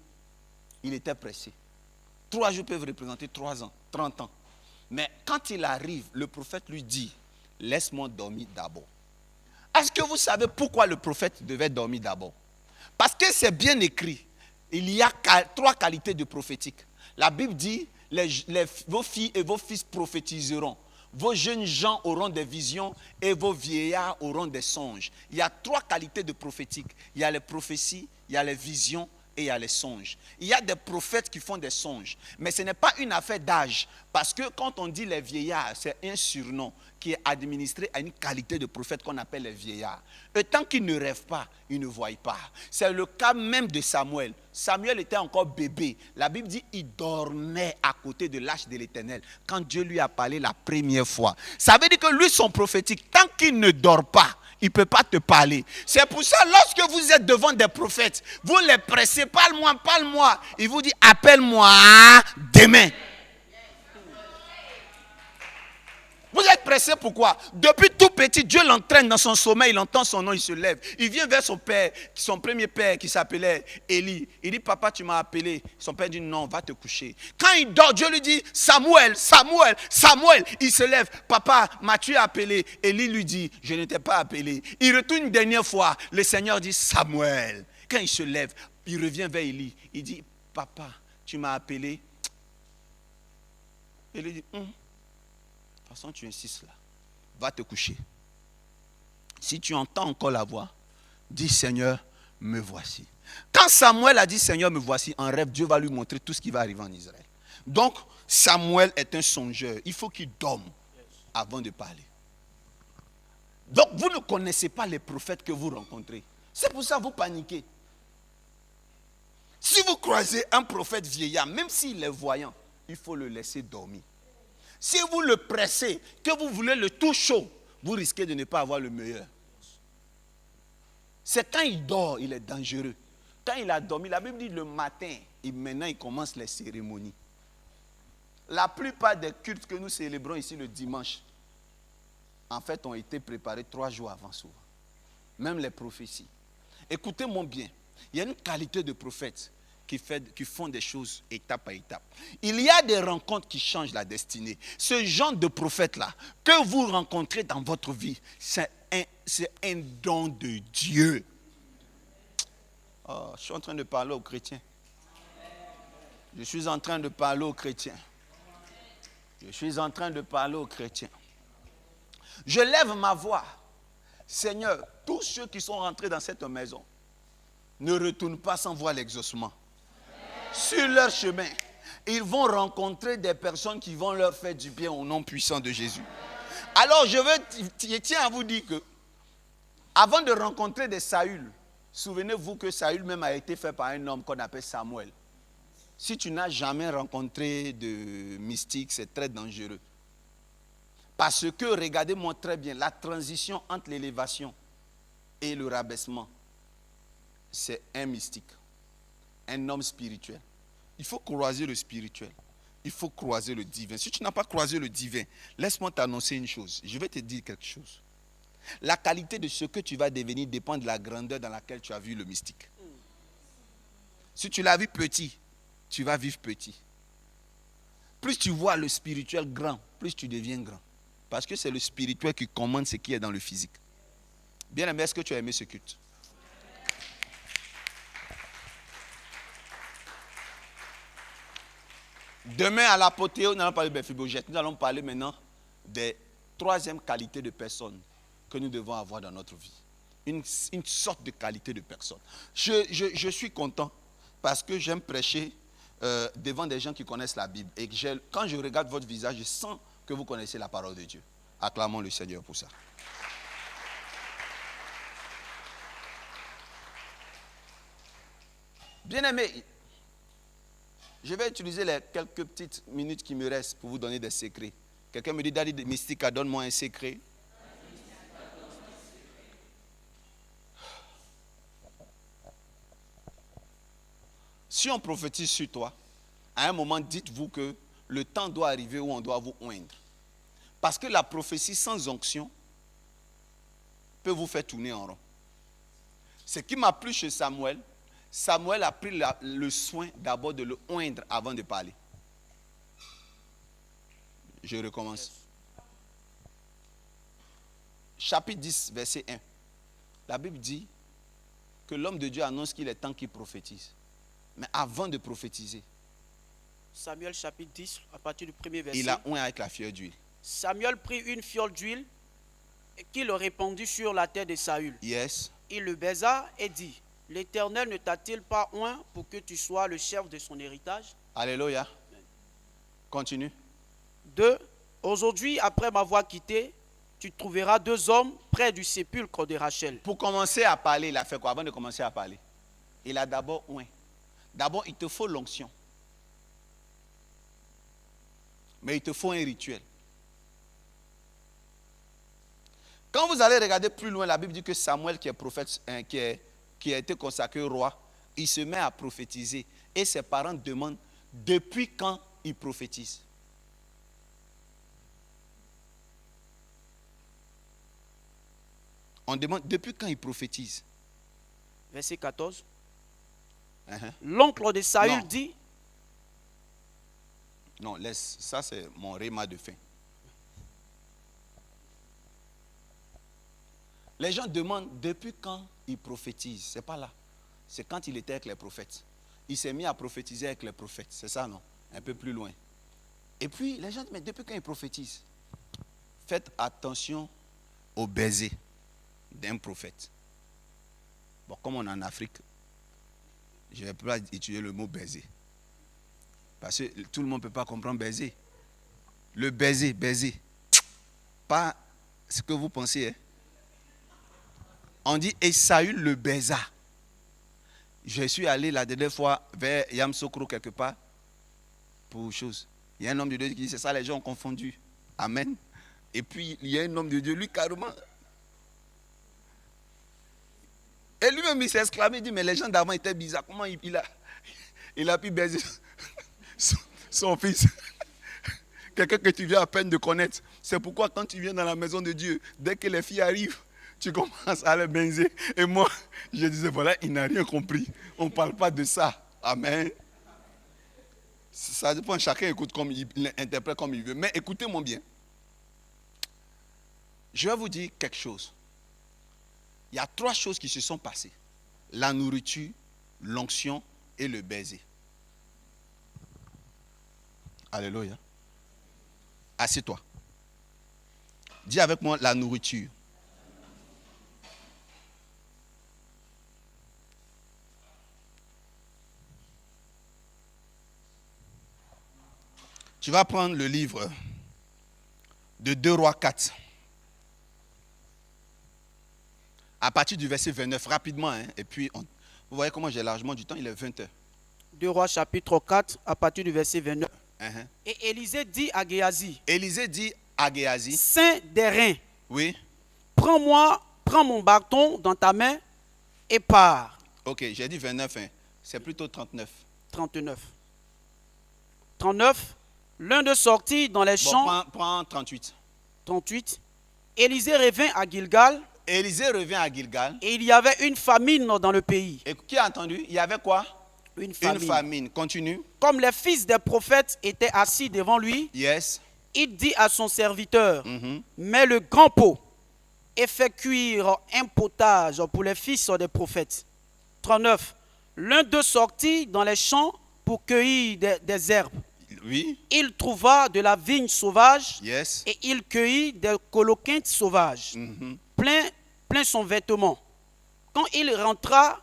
il était pressé. 3 jours peuvent représenter 3 ans, 30 ans. Mais quand il arrive, le prophète lui dit, laisse-moi dormir d'abord. Est-ce que vous savez pourquoi le prophète devait dormir d'abord? Parce que c'est bien écrit. Il y a 3 qualités de prophétique. La Bible dit, vos filles et vos fils prophétiseront. Vos jeunes gens auront des visions et vos vieillards auront des songes. Il y a 3 qualités de prophétique. Il y a les prophéties, il y a les visions et il y a les songes. Il y a des prophètes qui font des songes. Mais ce n'est pas une affaire d'âge. Parce que quand on dit les vieillards, c'est un surnom qui est administré à une qualité de prophète qu'on appelle les vieillards. Et tant qu'ils ne rêvent pas, ils ne voient pas. C'est le cas même de Samuel. Samuel était encore bébé. La Bible dit qu'il dormait à côté de l'arche de l'Éternel quand Dieu lui a parlé la première fois. Ça veut dire que lui, son prophétique, tant qu'il ne dort pas, il ne peut pas te parler. C'est pour ça, lorsque vous êtes devant des prophètes, vous les pressez, parle-moi, parle-moi. Il vous dit, appelle-moi demain. Vous êtes pressé pourquoi? Depuis tout petit, Dieu l'entraîne dans son sommeil, il entend son nom, il se lève. Il vient vers son père, son premier père qui s'appelait Élie. Il dit, papa, tu m'as appelé. Son père dit, non, va te coucher. Quand il dort, Dieu lui dit, Samuel, Samuel, Samuel. Il se lève, papa, m'as-tu appelé? Élie lui dit, je ne t'ai pas appelé. Il retourne une dernière fois, le Seigneur dit, Samuel. Quand il se lève, il revient vers Élie. Il dit, papa, tu m'as appelé. Élie dit, de toute façon, tu insistes là. Va te coucher. Si tu entends encore la voix, dis Seigneur, me voici. Quand Samuel a dit Seigneur, me voici, en rêve, Dieu va lui montrer tout ce qui va arriver en Israël. Donc, Samuel est un songeur. Il faut qu'il dorme avant de parler. Donc, vous ne connaissez pas les prophètes que vous rencontrez. C'est pour ça que vous paniquez. Si vous croisez un prophète vieillard, même s'il est voyant, il faut le laisser dormir. Si vous le pressez, que vous voulez le tout chaud, vous risquez de ne pas avoir le meilleur. C'est quand il dort, il est dangereux. Quand il a dormi, la Bible dit le matin, et maintenant il commence les cérémonies. La plupart des cultes que nous célébrons ici le dimanche, en fait, ont été préparés 3 jours avant souvent. Même les prophéties. Écoutez-moi bien, il y a une qualité de prophète qui font des choses étape à étape. Il y a des rencontres qui changent la destinée. Ce genre de prophète-là, que vous rencontrez dans votre vie, c'est un don de Dieu. Oh, je suis en train de parler aux chrétiens. Je suis en train de parler aux chrétiens. Je suis en train de parler aux chrétiens. Je lève ma voix. Seigneur, tous ceux qui sont rentrés dans cette maison ne retournent pas sans voir l'exaucement. Sur leur chemin, ils vont rencontrer des personnes qui vont leur faire du bien au nom puissant de Jésus. Alors je tiens à vous dire que avant de rencontrer des Saül, souvenez-vous que Saül même a été fait par un homme qu'on appelle Samuel. Si tu n'as jamais rencontré de mystique, c'est très dangereux. Parce que, regardez-moi très bien, la transition entre l'élévation et le rabaissement, c'est un mystique. Un homme spirituel. Il faut croiser le spirituel. Il faut croiser le divin. Si tu n'as pas croisé le divin, laisse-moi t'annoncer une chose. Je vais te dire quelque chose. La qualité de ce que tu vas devenir dépend de la grandeur dans laquelle tu as vu le mystique. Si tu l'as vu petit, tu vas vivre petit. Plus tu vois le spirituel grand, plus tu deviens grand. Parce que c'est le spirituel qui commande ce qui est dans le physique. Bien aimé, est-ce que tu as aimé ce culte? Demain à l'apothéose, nous allons parler de Méphibosheth. Nous allons parler maintenant des 3e qualités de personnes que nous devons avoir dans notre vie. Une sorte de qualité de personne. Je suis content parce que j'aime prêcher devant des gens qui connaissent la Bible. Et quand je regarde votre visage, je sens que vous connaissez la parole de Dieu. Acclamons le Seigneur pour ça. Bien-aimés, je vais utiliser les quelques petites minutes qui me restent pour vous donner des secrets. Quelqu'un me dit, Daddy Mystica, donne-moi un secret. Si on prophétise sur toi, à un moment, dites-vous que le temps doit arriver où on doit vous oindre. Parce que la prophétie sans onction peut vous faire tourner en rond. Ce qui m'a plu chez Samuel, Samuel a pris le soin d'abord de le oindre avant de parler. Je recommence. Chapitre 10, verset 1. La Bible dit que l'homme de Dieu annonce qu'il est temps qu'il prophétise. Mais avant de prophétiser, Samuel chapitre 10, à partir du premier verset. Il a oint avec la fiole d'huile. Samuel prit une fiole d'huile qu'il le répandit sur la tête de Saül. Yes. Il le baisa et dit, l'Éternel ne t'a-t-il pas oint pour que tu sois le chef de son héritage? Alléluia. Continue. 2. Aujourd'hui, après m'avoir quitté, tu trouveras 2 hommes près du sépulcre de Rachel. Pour commencer à parler, il a fait quoi avant de commencer à parler? Il a d'abord oint. D'abord, il te faut l'onction. Mais il te faut un rituel. Quand vous allez regarder plus loin, la Bible dit que Samuel, qui est prophète, qui a été consacré roi, il se met à prophétiser. Et ses parents demandent depuis quand il prophétise. On demande depuis quand il prophétise. Verset 14. Uh-huh. L'oncle de Saül Non. dit, Non, laisse. Ça, c'est mon réma de fin. Les gens demandent depuis quand il prophétise. C'est pas là. C'est quand il était avec les prophètes. Il s'est mis à prophétiser avec les prophètes. C'est ça, non? Un peu plus loin. Et puis, les gens disent, mais depuis quand il prophétise? Faites attention au baiser d'un prophète. Bon, comme on est en Afrique, je ne vais pas utiliser le mot baiser. Parce que tout le monde ne peut pas comprendre baiser. Le baiser. Pas ce que vous pensez. Hein. On dit, et Saül le baisa. Je suis allé la dernière fois vers Yamsokro quelque part pour chose. Il y a un homme de Dieu qui dit, c'est ça, les gens ont confondu. Amen. Et puis, il y a un homme de Dieu, lui, carrément. Et lui-même, il s'est exclamé, il dit, mais les gens d'avant étaient bizarres. Comment il a pu baiser son fils? Quelqu'un que tu viens à peine de connaître. C'est pourquoi quand tu viens dans la maison de Dieu, dès que les filles arrivent, tu commences à les baiser. Et moi, je disais, voilà, il n'a rien compris. On ne parle pas de ça. Amen. Ça dépend, chacun écoute comme il interprète comme il veut. Mais écoutez-moi bien. Je vais vous dire quelque chose. Il y a 3 choses qui se sont passées. La nourriture, l'onction et le baiser. Alléluia. Assieds-toi. Dis avec moi la nourriture. Tu vas prendre le livre de 2 Rois 4. À partir du verset 29, rapidement. Hein, et puis, vous voyez comment j'ai largement du temps, il est 20 heures. 2 Rois chapitre 4, à partir du verset 29. Uh-huh. Et Élisée dit à Géasi, Élisée dit à Géasi, Saint des reins, oui, prends mon bâton dans ta main et pars. ok, j'ai dit 29, hein. C'est plutôt 39. 39. 39. L'un de sortit dans les champs. Bon, prends 38. 38. Élisée revint à Gilgal. Élisée revient à Gilgal. Et il y avait une famine dans le pays. Et qui a entendu? Il y avait quoi? Une famine. Une famine. Continue. Comme les fils des prophètes étaient assis devant lui, Yes. il dit à son serviteur, Mhm. mets le grand pot et fais cuire un potage pour les fils des prophètes. 39. L'un d'eux sortit dans les champs pour cueillir des herbes. Oui. Il trouva de la vigne sauvage Yes. et il cueillit des coloquintes sauvages. Mhm. Plein son vêtement. Quand il rentra,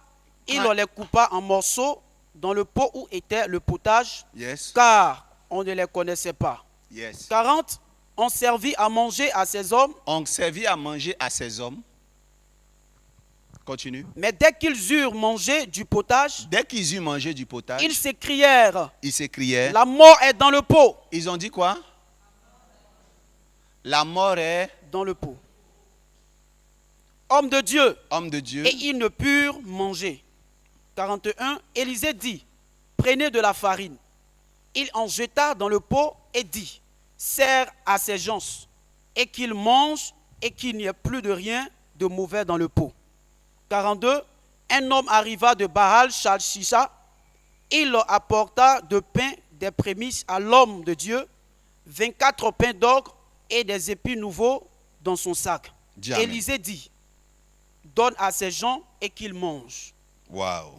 il les coupa en morceaux dans le pot où était le potage, Yes. car on ne les connaissait pas. Yes. 40. On servit à manger à ces hommes. On servit à manger à ces hommes. Continue. Mais dès qu'ils eurent mangé du potage, Dès qu'ils eurent mangé du potage, ils s'écrièrent, ils s'écriaient. la mort est dans le pot. Ils ont dit quoi? La mort est Dans le pot. Homme de Dieu. homme de Dieu. Et ils ne purent manger. 41. Élisée dit, prenez de la farine. Il en jeta dans le pot et dit, sers à ces gens et qu'ils mangent et qu'il n'y ait plus de rien de mauvais dans le pot. 42. Un homme arriva de Baal Shalshisha. Il leur apporta de pain des prémices à l'homme de Dieu, 24 pains d'orge et des épis nouveaux dans son sac. Élisée dit, donne à ces gens et qu'ils mangent. Waouh.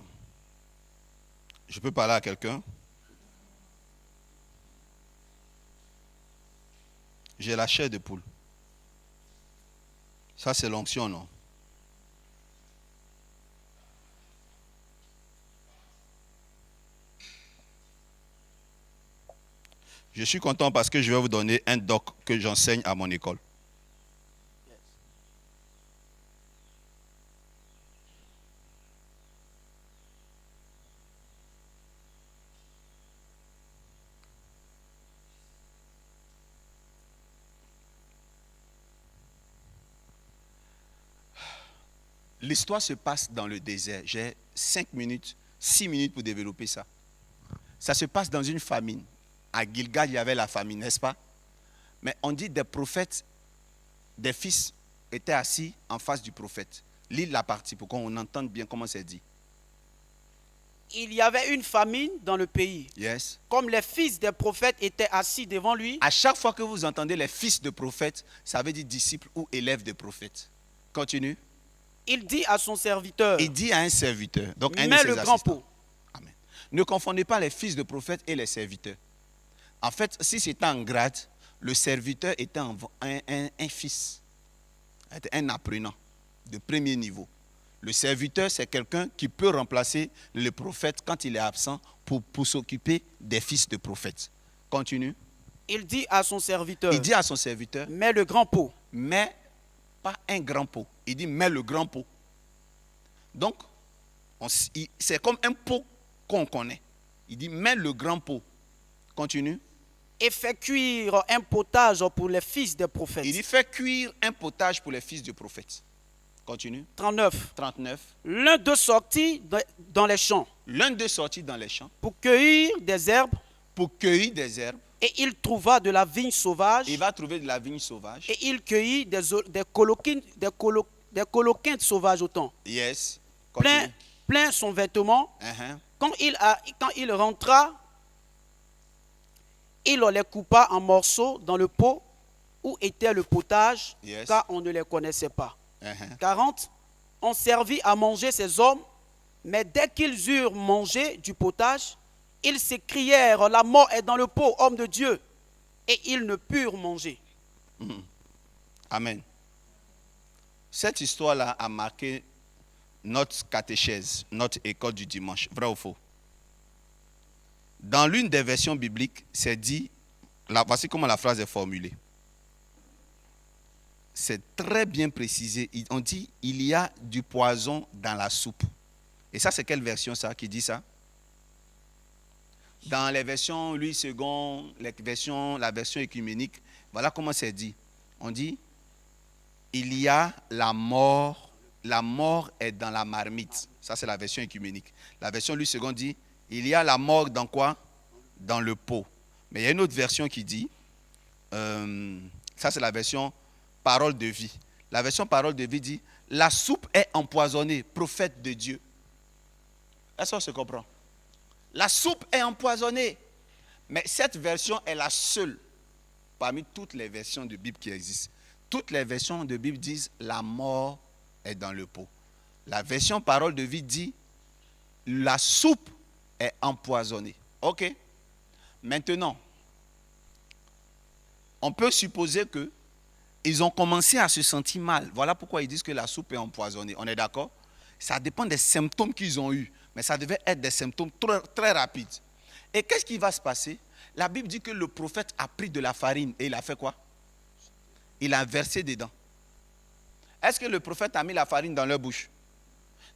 Je peux parler à quelqu'un? J'ai la chair de poule. Ça, c'est l'onction, non? Je suis content parce que je vais vous donner un doc que j'enseigne à mon école. L'histoire se passe dans le désert. J'ai 5 minutes, 6 minutes pour développer ça. Ça se passe dans une famine. À Gilgal, il y avait la famine, n'est-ce pas? Mais on dit des prophètes, des fils était assis en face du prophète. Lis la partie pour qu'on entende bien comment c'est dit. Il y avait une famine dans le pays. Yes. Comme les fils des prophètes étaient assis devant lui, À chaque fois que vous entendez les fils de prophètes, ça veut dire disciples ou élèves de prophètes. Continue. il dit à son serviteur, Il dit à un serviteur, donc un de mets ses le grand assistants. pot. Amen. Ne confondez pas les fils de prophètes et les serviteurs. En fait, si c'était en grade, le serviteur était un fils, un apprenant de premier niveau. Le serviteur, c'est quelqu'un qui peut remplacer le prophète quand il est absent pour s'occuper des fils de prophètes. Continue. Il dit à son serviteur, Il dit à son serviteur, mets le grand pot. mais pas un grand pot. Il dit, mets le grand pot. Donc, c'est comme un pot qu'on connaît. Il dit, mets le grand pot. Continue. Et fait cuire un potage pour les fils des prophètes. Il dit, fais cuire un potage pour les fils du prophète. Continue. 39. 39. L'un d'eux sortit dans les champs L'un d'eux sortit dans les champs pour cueillir des herbes, pour cueillir des herbes. et il trouva de la vigne sauvage, Il va trouver de la vigne sauvage. et il cueillit des coloquintes sauvages autant. Yes. Plein, Continue. plein son vêtement. Uh-huh. Quand il rentra, il les coupa en morceaux dans le pot où était le potage, Yes. car on ne les connaissait pas. Uh-huh. 40. On servit à manger ces hommes, mais dès qu'ils eurent mangé du potage, ils s'écrièrent, la mort est dans le pot, homme de Dieu. Et ils ne purent manger. Amen. Cette histoire-là a marqué notre catéchèse, notre école du dimanche. Vrai ou faux? Dans l'une des versions bibliques, c'est dit, voici comment la phrase est formulée. C'est très bien précisé. On dit, il y a du poison dans la soupe. Et ça, c'est quelle version ça qui dit ça? Dans les versions Louis II, la version œcuménique, voilà comment c'est dit. On dit, il y a la mort est dans la marmite. Ça, c'est la version œcuménique. La version Louis II dit, il y a la mort dans quoi? Dans le pot. Mais il y a une autre version qui dit, ça c'est la version parole de vie. La version parole de vie dit, la soupe est empoisonnée, prophète de Dieu. Est-ce qu'on se comprend? La soupe est empoisonnée. Mais cette version est la seule parmi toutes les versions de Bible qui existent. Toutes les versions de Bible disent, la mort est dans le pot. La version parole de vie dit, la soupe est empoisonnée. Ok? Maintenant, on peut supposer que ils ont commencé à se sentir mal. Voilà pourquoi ils disent que la soupe est empoisonnée. On est d'accord? Ça dépend des symptômes qu'ils ont eus. Mais ça devait être des symptômes très, très rapides. Et qu'est-ce qui va se passer? La Bible dit que le prophète a pris de la farine et il a fait quoi? Il a versé dedans. Est-ce que le prophète a mis la farine dans leur bouche?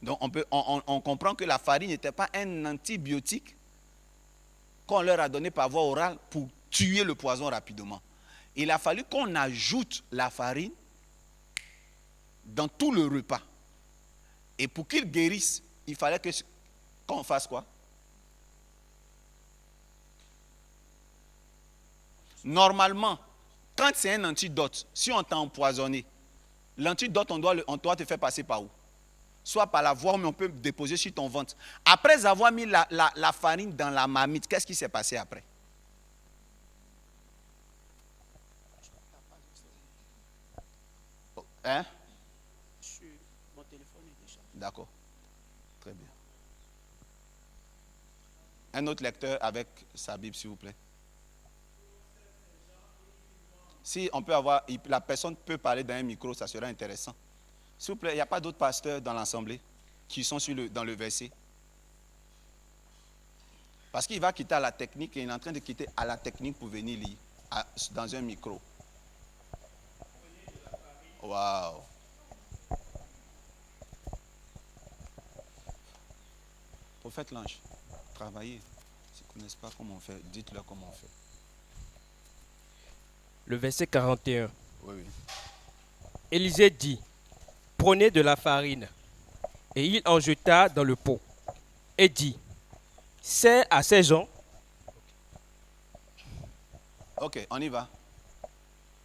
Donc on comprend que la farine n'était pas un antibiotique qu'on leur a donné par voie orale pour tuer le poison rapidement. Il a fallu qu'on ajoute la farine dans tout le repas. Et pour qu'il guérisse, il fallait qu'on fasse quoi? Normalement, quand c'est un antidote, si on t'a empoisonné, l'antidote, on doit te faire passer par où? Soit par la voie, mais on peut déposer sur ton ventre. Après avoir mis la farine dans la marmite, qu'est-ce qui s'est passé après? Hein? Mon téléphone est déjà. D'accord. Très bien. Un autre lecteur avec sa Bible, s'il vous plaît. Si on peut avoir, la personne peut parler dans un micro, ça serait intéressant. S'il vous plaît, il n'y a pas d'autres pasteurs dans l'assemblée qui sont dans le verset. Parce qu'il va quitter à la technique et il est en train de quitter à la technique pour venir lire dans un micro. Waouh. Prophète Lange, travaillez. S'ils ne connaissent pas comment on fait, dites-leur comment on fait. Le verset 41. Oui, oui. Élisée dit, prenez de la farine. Et il en jeta dans le pot. Et dit, sers à ces gens. Ok, on y va.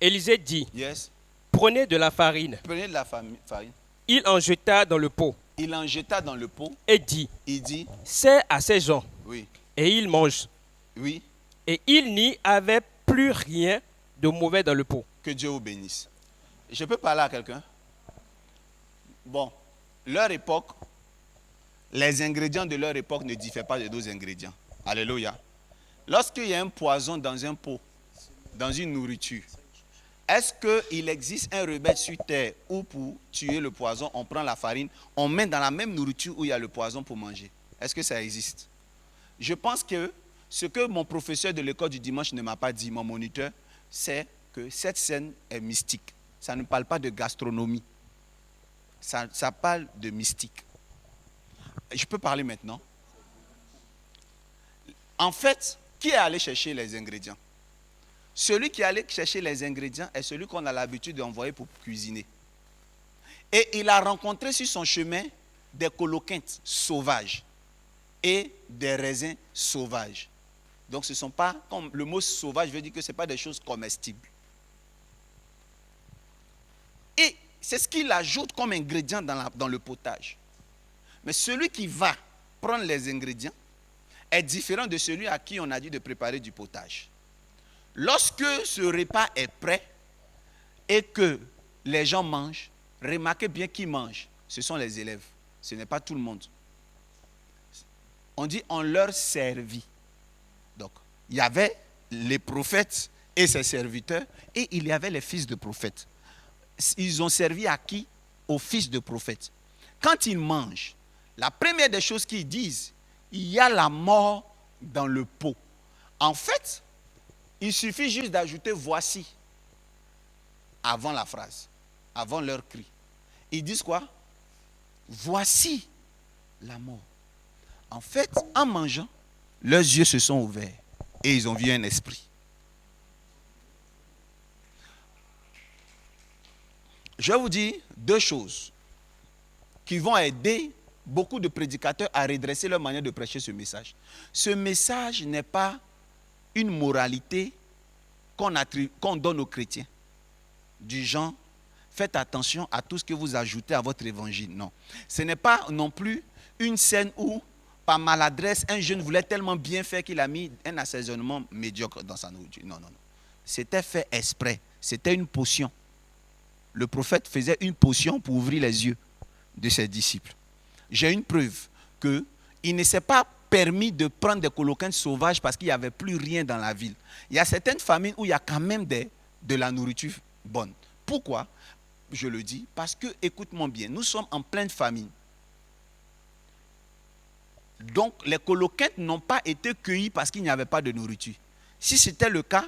Élisée dit, Yes. prenait de la farine. Prenez de la farine. Il en jeta dans le pot Il en jeta dans le pot. et dit, Il dit, c'est à ces gens. oui, Et ils mangent. oui, Et il n'y avait plus rien de mauvais dans le pot. que Dieu vous bénisse. Je peux parler à quelqu'un? Bon, leur époque, les ingrédients de leur époque ne diffèrent pas de nos ingrédients. Alléluia. Lorsqu'il y a un poison dans un pot, dans une nourriture, est-ce qu'il existe un remède sur terre où pour tuer le poison, on prend la farine, on met dans la même nourriture où il y a le poison pour manger? Est-ce que ça existe? Je pense que ce que mon professeur de l'école du dimanche ne m'a pas dit, mon moniteur, c'est que cette scène est mystique. Ça ne parle pas de gastronomie. Ça parle de mystique. Je peux parler maintenant? En fait, qui est allé chercher les ingrédients? Celui qui est allé chercher les ingrédients est celui qu'on a l'habitude d'envoyer pour cuisiner. Et il a rencontré sur son chemin des coloquintes sauvages et des raisins sauvages. Donc ce ne sont pas, comme le mot sauvage veut dire que ce n'est pas des choses comestibles. Et c'est ce qu'il ajoute comme ingrédient dans le potage. Mais celui qui va prendre les ingrédients est différent de celui à qui on a dit de préparer du potage. Lorsque ce repas est prêt et que les gens mangent, remarquez bien qui mange. Ce sont les élèves. Ce n'est pas tout le monde. On dit on leur servit. Donc, il y avait les prophètes et ses serviteurs et il y avait les fils de prophètes. Ils ont servi à qui? Aux fils de prophètes. Quand ils mangent, la première des choses qu'ils disent, il y a la mort dans le pot. En fait, il suffit juste d'ajouter voici avant la phrase, avant leur cri. Ils disent quoi? Voici la mort. En fait, en mangeant, leurs yeux se sont ouverts et ils ont vu un esprit. Je vais vous dire deux choses qui vont aider beaucoup de prédicateurs à redresser leur manière de prêcher ce message. Ce message n'est pas une moralité qu'on donne aux chrétiens. Du genre, faites attention à tout ce que vous ajoutez à votre évangile. Non. Ce n'est pas non plus une scène où, par maladresse, un jeune voulait tellement bien faire qu'il a mis un assaisonnement médiocre dans sa nourriture. Non, non, non. C'était fait exprès. C'était une potion. Le prophète faisait une potion pour ouvrir les yeux de ses disciples. J'ai une preuve qu'il ne s'est pas permis de prendre des coloquintes sauvages parce qu'il n'y avait plus rien dans la ville. Il y a certaines familles où il y a quand même de la nourriture bonne. Pourquoi? Je le dis parce que, écoute-moi bien, nous sommes en pleine famine. Donc, les coloquintes n'ont pas été cueillis parce qu'il n'y avait pas de nourriture. Si c'était le cas,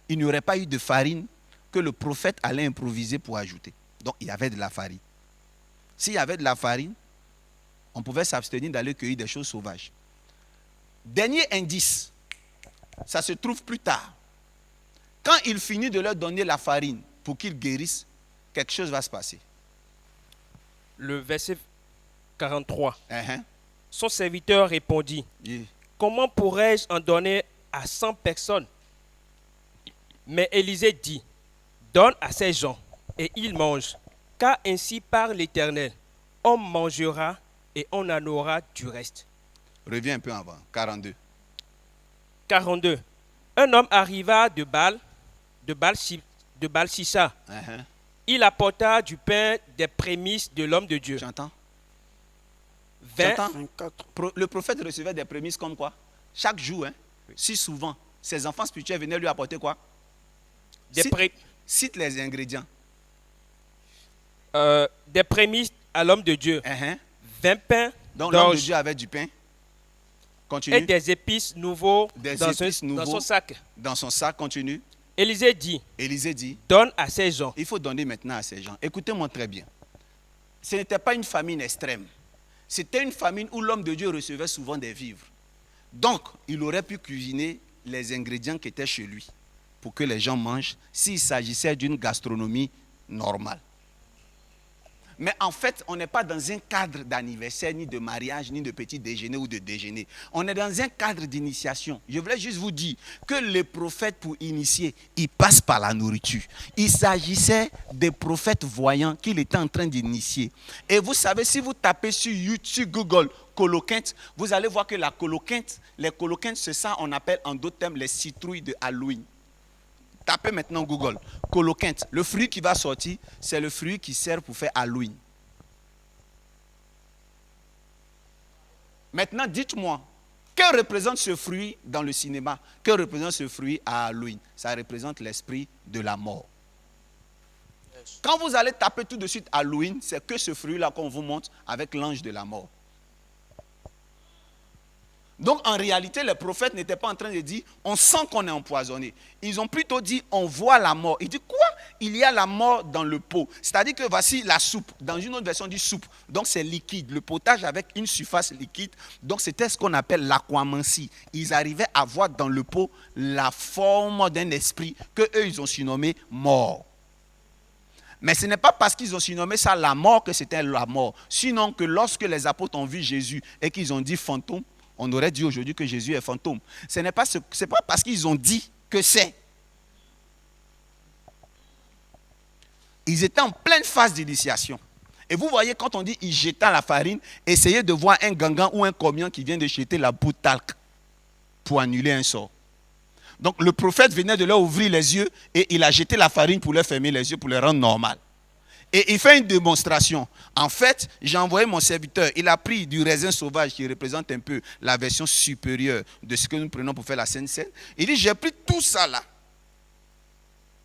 il n'y aurait pas eu de farine que le prophète allait improviser pour ajouter. Donc, il y avait de la farine. S'il y avait de la farine, on pouvait s'abstenir d'aller cueillir des choses sauvages. Dernier indice, ça se trouve plus tard. Quand il finit de leur donner la farine pour qu'ils guérissent, quelque chose va se passer. Le verset 43. Uh-huh. Son serviteur répondit, Yeah. comment pourrais-je en donner à 100 personnes? Mais Élisée dit, donne à ces gens, et ils mangent, car ainsi parle l'Éternel, on mangera et on en aura du reste. Reviens un peu avant, 42. 42. Un homme arriva de Baal-Sissa. Uh-huh. Il apporta du pain des prémices de l'homme de Dieu. Tu entends? 20. Tu entends? Le prophète recevait des prémices comme quoi? Chaque jour, hein, si souvent, ses enfants spirituels venaient lui apporter quoi? Cite les ingrédients. Des prémices à l'homme de Dieu. Uh-huh. 20 pains Donc l'homme de d'orge Dieu avait du pain. Continue. et des épices nouveaux dans son sac. Dans son sac, continue. Élisée dit, Élisée dit, donne à ces gens. il faut donner maintenant à ces gens. Écoutez-moi très bien. Ce n'était pas une famine extrême. C'était une famine où l'homme de Dieu recevait souvent des vivres. Donc, il aurait pu cuisiner les ingrédients qui étaient chez lui pour que les gens mangent s'il s'agissait d'une gastronomie normale. Mais en fait, on n'est pas dans un cadre d'anniversaire, ni de mariage, ni de petit déjeuner ou de déjeuner. On est dans un cadre d'initiation. Je voulais juste vous dire que les prophètes, pour initier, ils passent par la nourriture. Il s'agissait des prophètes voyants qu'il était en train d'initier. Et vous savez, si vous tapez sur YouTube, Google, coloquinte, vous allez voir que la coloquinte, les coloquintes, c'est ça on appelle en d'autres termes les citrouilles de Halloween. Tapez maintenant Google, coloquinte. Le fruit qui va sortir, c'est le fruit qui sert pour faire Halloween. Maintenant, dites-moi, que représente ce fruit dans le cinéma? Que représente ce fruit à Halloween? Ça représente l'esprit de la mort. Quand vous allez taper tout de suite Halloween, c'est que ce fruit-là qu'on vous montre avec l'ange de la mort. Donc en réalité, les prophètes n'étaient pas en train de dire on sent qu'on est empoisonné. Ils ont plutôt dit on voit la mort. Ils disent quoi? Il y a la mort dans le pot. C'est-à-dire que voici la soupe. Dans une autre version, on dit soupe. Donc c'est liquide. Le potage avec une surface liquide. Donc c'était ce qu'on appelle l'aquamancie. Ils arrivaient à voir dans le pot la forme d'un esprit que eux ils ont surnommé mort. Mais ce n'est pas parce qu'ils ont surnommé ça la mort que c'était la mort. Sinon que lorsque les apôtres ont vu Jésus et qu'ils ont dit fantôme, on aurait dit aujourd'hui que Jésus est fantôme. Ce n'est pas parce qu'ils ont dit que c'est. Ils étaient en pleine phase d'initiation. Et vous voyez, quand on dit ils jetaient la farine, essayez de voir un gangan ou un comian qui vient de jeter la boue de talc pour annuler un sort. Donc le prophète venait de leur ouvrir les yeux et il a jeté la farine pour leur fermer les yeux, pour les rendre normales. Et il fait une démonstration. En fait, j'ai envoyé mon serviteur. Il a pris du raisin sauvage qui représente un peu la version supérieure de ce que nous prenons pour faire la Sainte Seine. Il dit, j'ai pris tout ça là.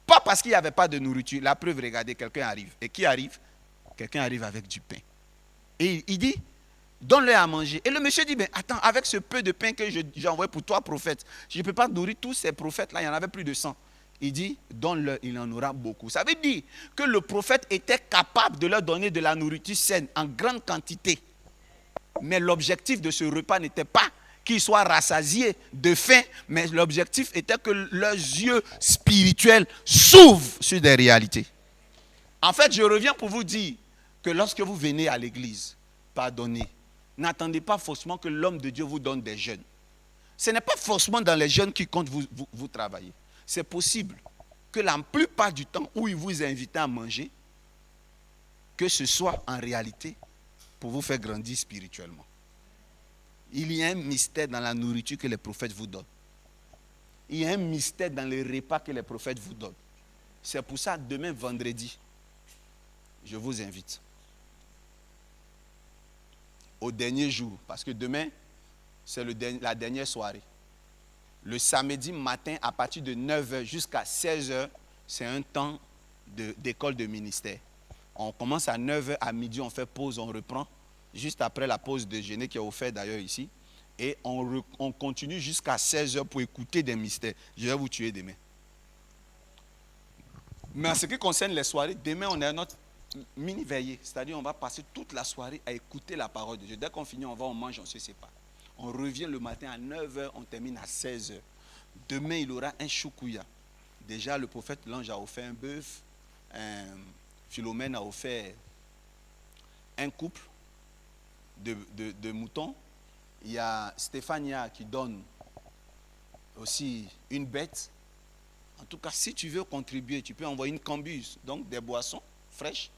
Pas parce qu'il n'y avait pas de nourriture. La preuve, regardez, quelqu'un arrive. Et qui arrive? Quelqu'un arrive avec du pain. Et il dit, donne-le à manger. Et le monsieur dit, mais attends, avec ce peu de pain que j'ai envoyé pour toi, prophète, je ne peux pas nourrir tous ces prophètes-là. Il y en avait plus de 100. Il dit, donne-le, il en aura beaucoup. Ça veut dire que le prophète était capable de leur donner de la nourriture saine en grande quantité. Mais l'objectif de ce repas n'était pas qu'ils soient rassasiés de faim, mais l'objectif était que leurs yeux spirituels s'ouvrent sur des réalités. En fait, je reviens pour vous dire que lorsque vous venez à l'église, pardonnez, n'attendez pas forcément que l'homme de Dieu vous donne des jeûnes. Ce n'est pas forcément dans les jeûnes qui compte vous travailler. C'est possible que la plupart du temps où il vous invite à manger, que ce soit en réalité pour vous faire grandir spirituellement. Il y a un mystère dans la nourriture que les prophètes vous donnent. Il y a un mystère dans les repas que les prophètes vous donnent. C'est pour ça, demain vendredi, je vous invite au dernier jour, parce que demain, c'est la dernière soirée. Le samedi matin, à partir de 9h jusqu'à 16h, c'est un temps d'école de ministère. On commence à 9h, à midi, on fait pause, on reprend. Juste après la pause déjeuner qui est offerte d'ailleurs ici. Et on continue jusqu'à 16h pour écouter des mystères. Je vais vous tuer demain. Mais en ce qui concerne les soirées, demain on a notre mini-veillée. C'est-à-dire on va passer toute la soirée à écouter la parole de Dieu. Dès qu'on finit, on va, on mange, on se sépare. On revient le matin à 9h, on termine à 16h. Demain, il aura un choukouya. Déjà, le prophète l'ange a offert un bœuf. Philomène a offert un couple de moutons. Il y a Stéphania qui donne aussi une bête. En tout cas, si tu veux contribuer, tu peux envoyer une cambuse, donc des boissons fraîches.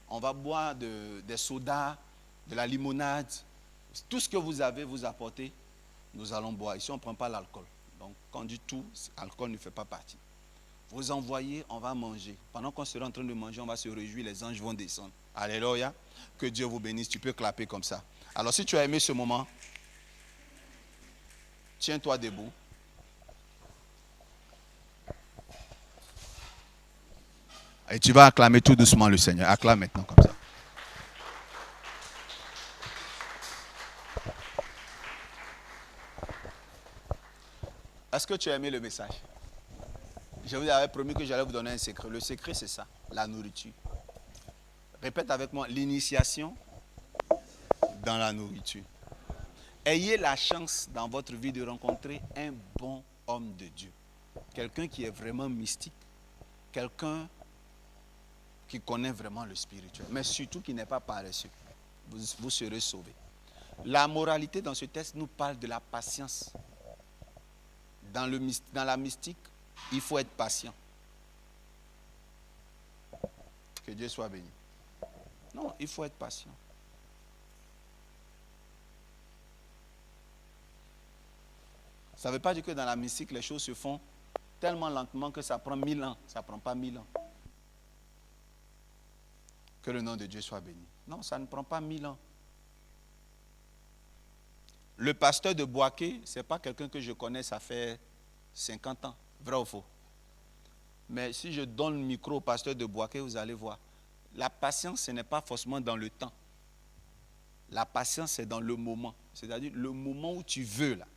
On va boire des sodas, de la limonade. Tout ce que vous avez, vous apportez, nous allons boire. Ici, on ne prend pas l'alcool. Donc, quand on dit tout, l'alcool ne fait pas partie. Vous envoyez, on va manger. Pendant qu'on sera en train de manger, on va se réjouir, les anges vont descendre. Alléluia. Que Dieu vous bénisse. Tu peux clapper comme ça. Alors, si tu as aimé ce moment, tiens-toi debout. Et tu vas acclamer tout doucement le Seigneur. Acclame maintenant comme ça. Est-ce que tu as aimé le message? Je vous avais promis que j'allais vous donner un secret. Le secret, c'est ça, la nourriture. Répète avec moi, l'initiation dans la nourriture. Ayez la chance dans votre vie de rencontrer un bon homme de Dieu. Quelqu'un qui est vraiment mystique. Quelqu'un qui connaît vraiment le spirituel, mais surtout qui n'est pas paresseux. Vous serez sauvés. La moralité dans ce texte nous parle de la patience. Dans la mystique, il faut être patient. Que Dieu soit béni. Non, il faut être patient. Ça ne veut pas dire que dans la mystique, les choses se font tellement lentement que ça prend 1000 ans. Ça ne prend pas 1000 ans. Que le nom de Dieu soit béni. Non, ça ne prend pas 1000 ans. Le pasteur de Boaké, ce n'est pas quelqu'un que je connais, ça fait 50 ans. Vrai ou faux? Mais si je donne le micro au pasteur de Boaké, vous allez voir. La patience, ce n'est pas forcément dans le temps. La patience, c'est dans le moment. C'est-à-dire le moment où tu veux, là.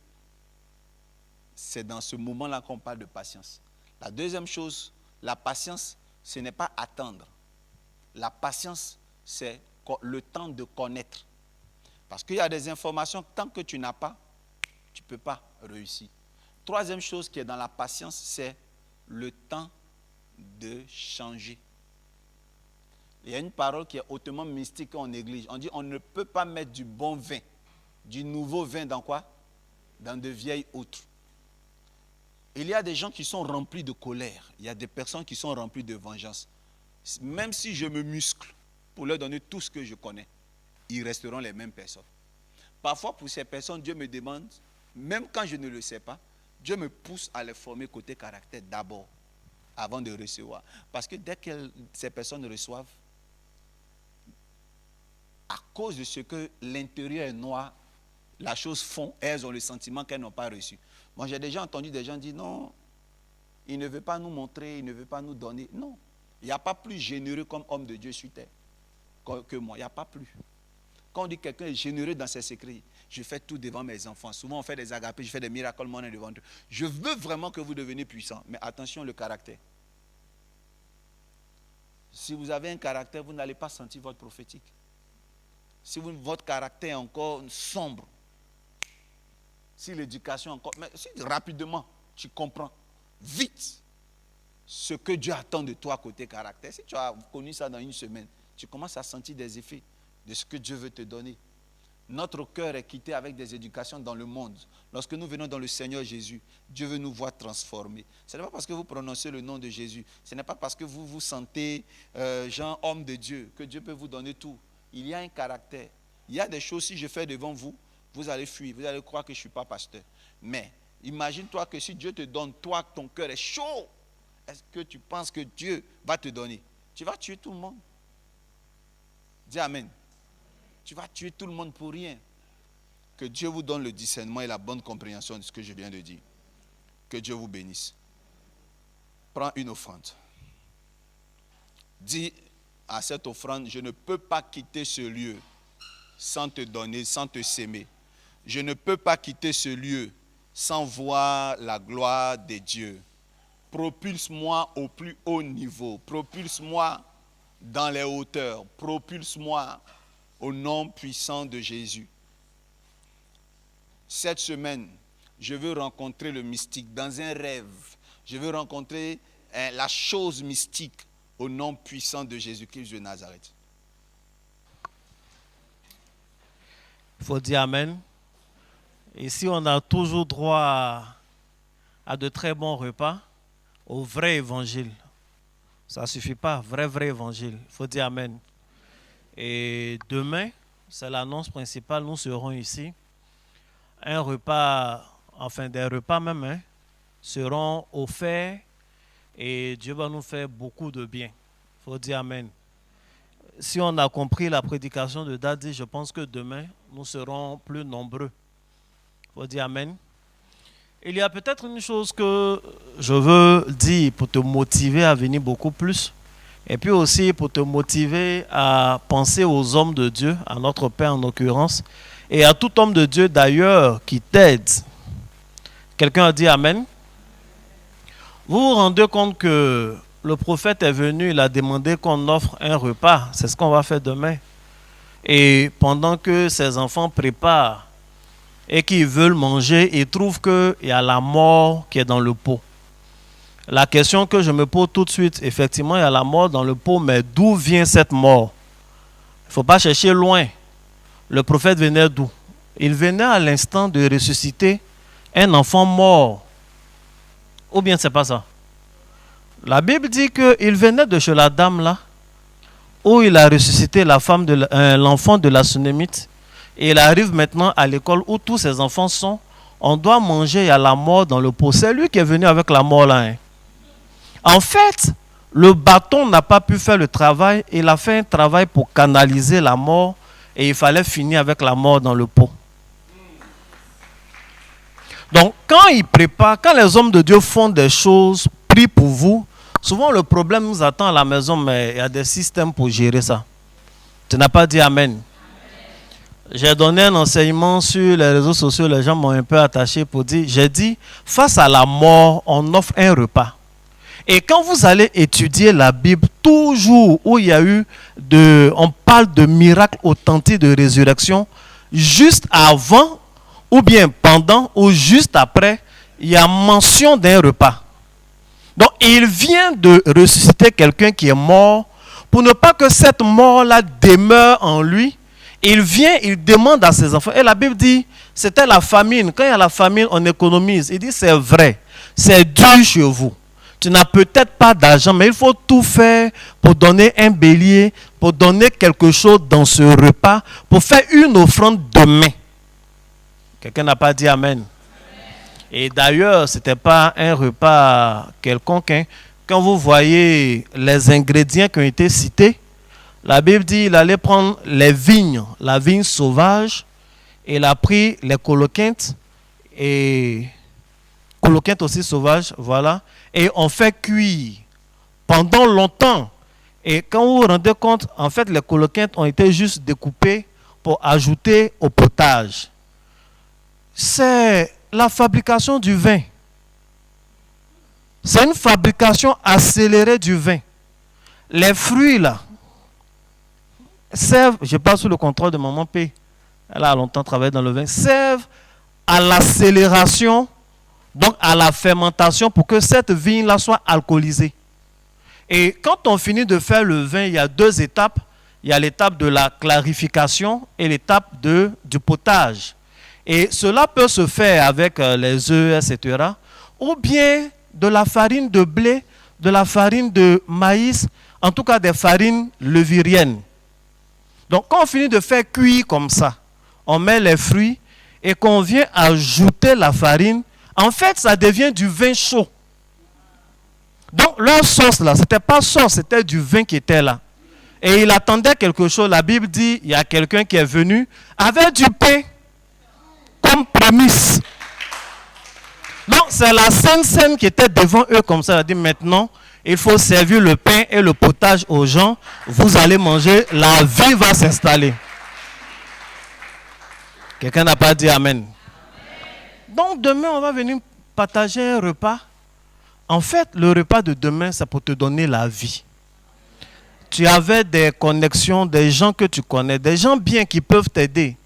C'est dans ce moment-là qu'on parle de patience. La deuxième chose, la patience, ce n'est pas attendre. La patience, c'est le temps de connaître. Parce qu'il y a des informations, tant que tu n'as pas, tu ne peux pas réussir. Troisième chose qui est dans la patience, c'est le temps de changer. Il y a une parole qui est hautement mystique qu'on néglige. On dit on ne peut pas mettre du bon vin, du nouveau vin dans quoi? Dans de vieilles outres. Il y a des gens qui sont remplis de colère. Il y a des personnes qui sont remplies de vengeance. Même si je me muscle pour leur donner tout ce que je connais, ils resteront les mêmes personnes. Parfois, pour ces personnes, Dieu me demande, même quand je ne le sais pas, Dieu me pousse à les former côté caractère d'abord, avant de recevoir. Parce que dès que ces personnes reçoivent, à cause de ce que l'intérieur est noir, la chose fond, elles ont le sentiment qu'elles n'ont pas reçu. Moi, j'ai déjà entendu des gens dire, non, il ne veut pas nous montrer, il ne veut pas nous donner. Non, il n'y a pas plus généreux comme homme de Dieu sur terre que moi, il n'y a pas plus. Quand on dit que quelqu'un est généreux dans ses secrets, je fais tout devant mes enfants. Souvent, on fait des agapés, je fais des miracles monnaie devant eux. Je veux vraiment que vous deveniez puissants, mais attention, le caractère. Si vous avez un caractère, vous n'allez pas sentir votre prophétique. Si votre caractère est encore sombre, si l'éducation encore... Mais si rapidement, tu comprends vite ce que Dieu attend de toi côté caractère. Si tu as connu ça dans une semaine, tu commences à sentir des effets de ce que Dieu veut te donner. Notre cœur est quitté avec des éducations dans le monde. Lorsque nous venons dans le Seigneur Jésus, Dieu veut nous voir transformés. Ce n'est pas parce que vous prononcez le nom de Jésus, ce n'est pas parce que vous vous sentez genre homme de Dieu, que Dieu peut vous donner tout. Il y a un caractère. Il y a des choses, si je fais devant vous, vous allez fuir, vous allez croire que je ne suis pas pasteur. Mais imagine-toi que si Dieu te donne, toi, ton cœur est chaud, est-ce que tu penses que Dieu va te donner? Tu vas tuer tout le monde. Dis Amen. Tu vas tuer tout le monde pour rien. Que Dieu vous donne le discernement et la bonne compréhension de ce que je viens de dire. Que Dieu vous bénisse. Prends une offrande. Dis à cette offrande, je ne peux pas quitter ce lieu sans te donner, sans te s'aimer. Je ne peux pas quitter ce lieu sans voir la gloire de Dieu. Propulse-moi au plus haut niveau. Propulse-moi dans les hauteurs. Propulse-moi au nom puissant de Jésus. Cette semaine, je veux rencontrer le mystique dans un rêve. Je veux rencontrer la chose mystique au nom puissant de Jésus-Christ de Nazareth. Il faut dire Amen. Ici, on a toujours droit à de très bons repas, au vrai évangile. Ça ne suffit pas, vrai évangile. Il faut dire Amen. Et demain, c'est l'annonce principale, nous serons ici. Un repas, enfin des repas même, seront offerts et Dieu va nous faire beaucoup de bien. Il faut dire Amen. Si on a compris la prédication de Daddy, je pense que demain, nous serons plus nombreux. Il faut dire Amen. Il y a peut-être une chose que je veux dire pour te motiver à venir beaucoup plus. Et puis aussi pour te motiver à penser aux hommes de Dieu, à notre Père en l'occurrence, et à tout homme de Dieu d'ailleurs qui t'aide. Quelqu'un a dit Amen. Vous vous rendez compte que le prophète est venu, il a demandé qu'on offre un repas. C'est ce qu'on va faire demain. Et pendant que ses enfants préparent et qu'ils veulent manger, ils trouvent qu'il y a la mort qui est dans le pot. La question que je me pose tout de suite, effectivement, il y a la mort dans le pot, mais d'où vient cette mort? Il ne faut pas chercher loin. Le prophète venait d'où? Il venait à l'instant de ressusciter un enfant mort. Ou bien c'est pas ça? La Bible dit qu'il venait de chez la dame là, où il a ressuscité l'enfant de la Sunémite. Et il arrive maintenant à l'école où tous ses enfants sont. On doit manger, il y a la mort dans le pot. C'est lui qui est venu avec la mort là. Hein. En fait, le bâton n'a pas pu faire le travail. Il a fait un travail pour canaliser la mort. Et il fallait finir avec la mort dans le pot. Donc, quand ils préparent, quand les hommes de Dieu font des choses, prient pour vous, souvent le problème nous attend à la maison, mais il y a des systèmes pour gérer ça. Tu n'as pas dit Amen. J'ai donné un enseignement sur les réseaux sociaux, les gens m'ont un peu attaché pour dire, j'ai dit, face à la mort, on offre un repas. Et quand vous allez étudier la Bible, toujours où il y a eu on parle de miracles authentiques de résurrection, juste avant, ou bien pendant, ou juste après, il y a mention d'un repas. Donc, il vient de ressusciter quelqu'un qui est mort, pour ne pas que cette mort-là demeure en lui. Il vient, il demande à ses enfants. Et la Bible dit, c'était la famine. Quand il y a la famine, on économise. Il dit, c'est vrai, c'est dur chez vous. Tu n'as peut-être pas d'argent, mais il faut tout faire pour donner un bélier, pour donner quelque chose dans ce repas, pour faire une offrande demain. Quelqu'un n'a pas dit Amen. Et d'ailleurs, ce n'était pas un repas quelconque. Hein. Quand vous voyez les ingrédients qui ont été cités, la Bible dit qu'il allait prendre les vignes, la vigne sauvage, et il a pris les coloquintes, et coloquintes aussi sauvages, voilà, et on fait cuire pendant longtemps. Et quand vous vous rendez compte, en fait, les coloquintes ont été juste découpées pour ajouter au potage. C'est la fabrication du vin. C'est une fabrication accélérée du vin. Les fruits là servent, je passe sous le contrôle de maman P, elle a longtemps travaillé dans le vin, servent à l'accélération, donc à la fermentation pour que cette vigne là soit alcoolisée. Et quand on finit de faire le vin, il y a deux étapes. Il y a l'étape de la clarification et l'étape du potage. Et cela peut se faire avec les œufs, etc. Ou bien de la farine de blé, de la farine de maïs, en tout cas des farines levuriennes. Donc quand on finit de faire cuire comme ça, on met les fruits et qu'on vient ajouter la farine, en fait ça devient du vin chaud. Donc leur sauce là, ce n'était pas sauce, c'était du vin qui était là. Et il attendait quelque chose. La Bible dit, il y a quelqu'un qui est venu avec du pain comme prémisse. Donc c'est la Sainte Seine qui était devant eux comme ça. Elle a dit maintenant, il faut servir le pain et le potage aux gens. Vous allez manger, la vie va s'installer. Quelqu'un n'a pas dit Amen. Donc demain, on va venir partager un repas. En fait, le repas de demain, c'est pour te donner la vie. Tu avais des connexions, des gens que tu connais, des gens bien qui peuvent t'aider.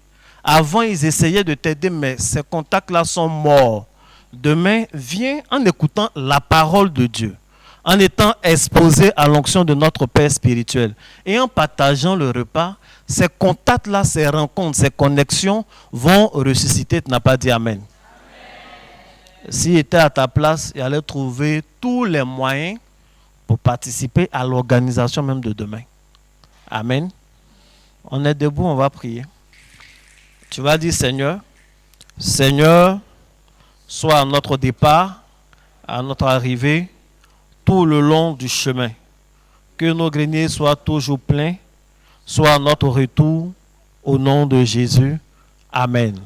Avant, ils essayaient de t'aider, mais ces contacts-là sont morts. Demain, viens en écoutant la parole de Dieu, en étant exposé à l'onction de notre Père spirituel et en partageant le repas. Ces contacts-là, ces rencontres, ces connexions vont ressusciter. Tu n'as pas dit Amen. S'il était à ta place, il allait trouver tous les moyens pour participer à l'organisation même de demain. Amen. On est debout, on va prier. Tu vas dire Seigneur, sois à notre départ, à notre arrivée, tout le long du chemin. Que nos greniers soient toujours pleins, soit à notre retour, au nom de Jésus. Amen.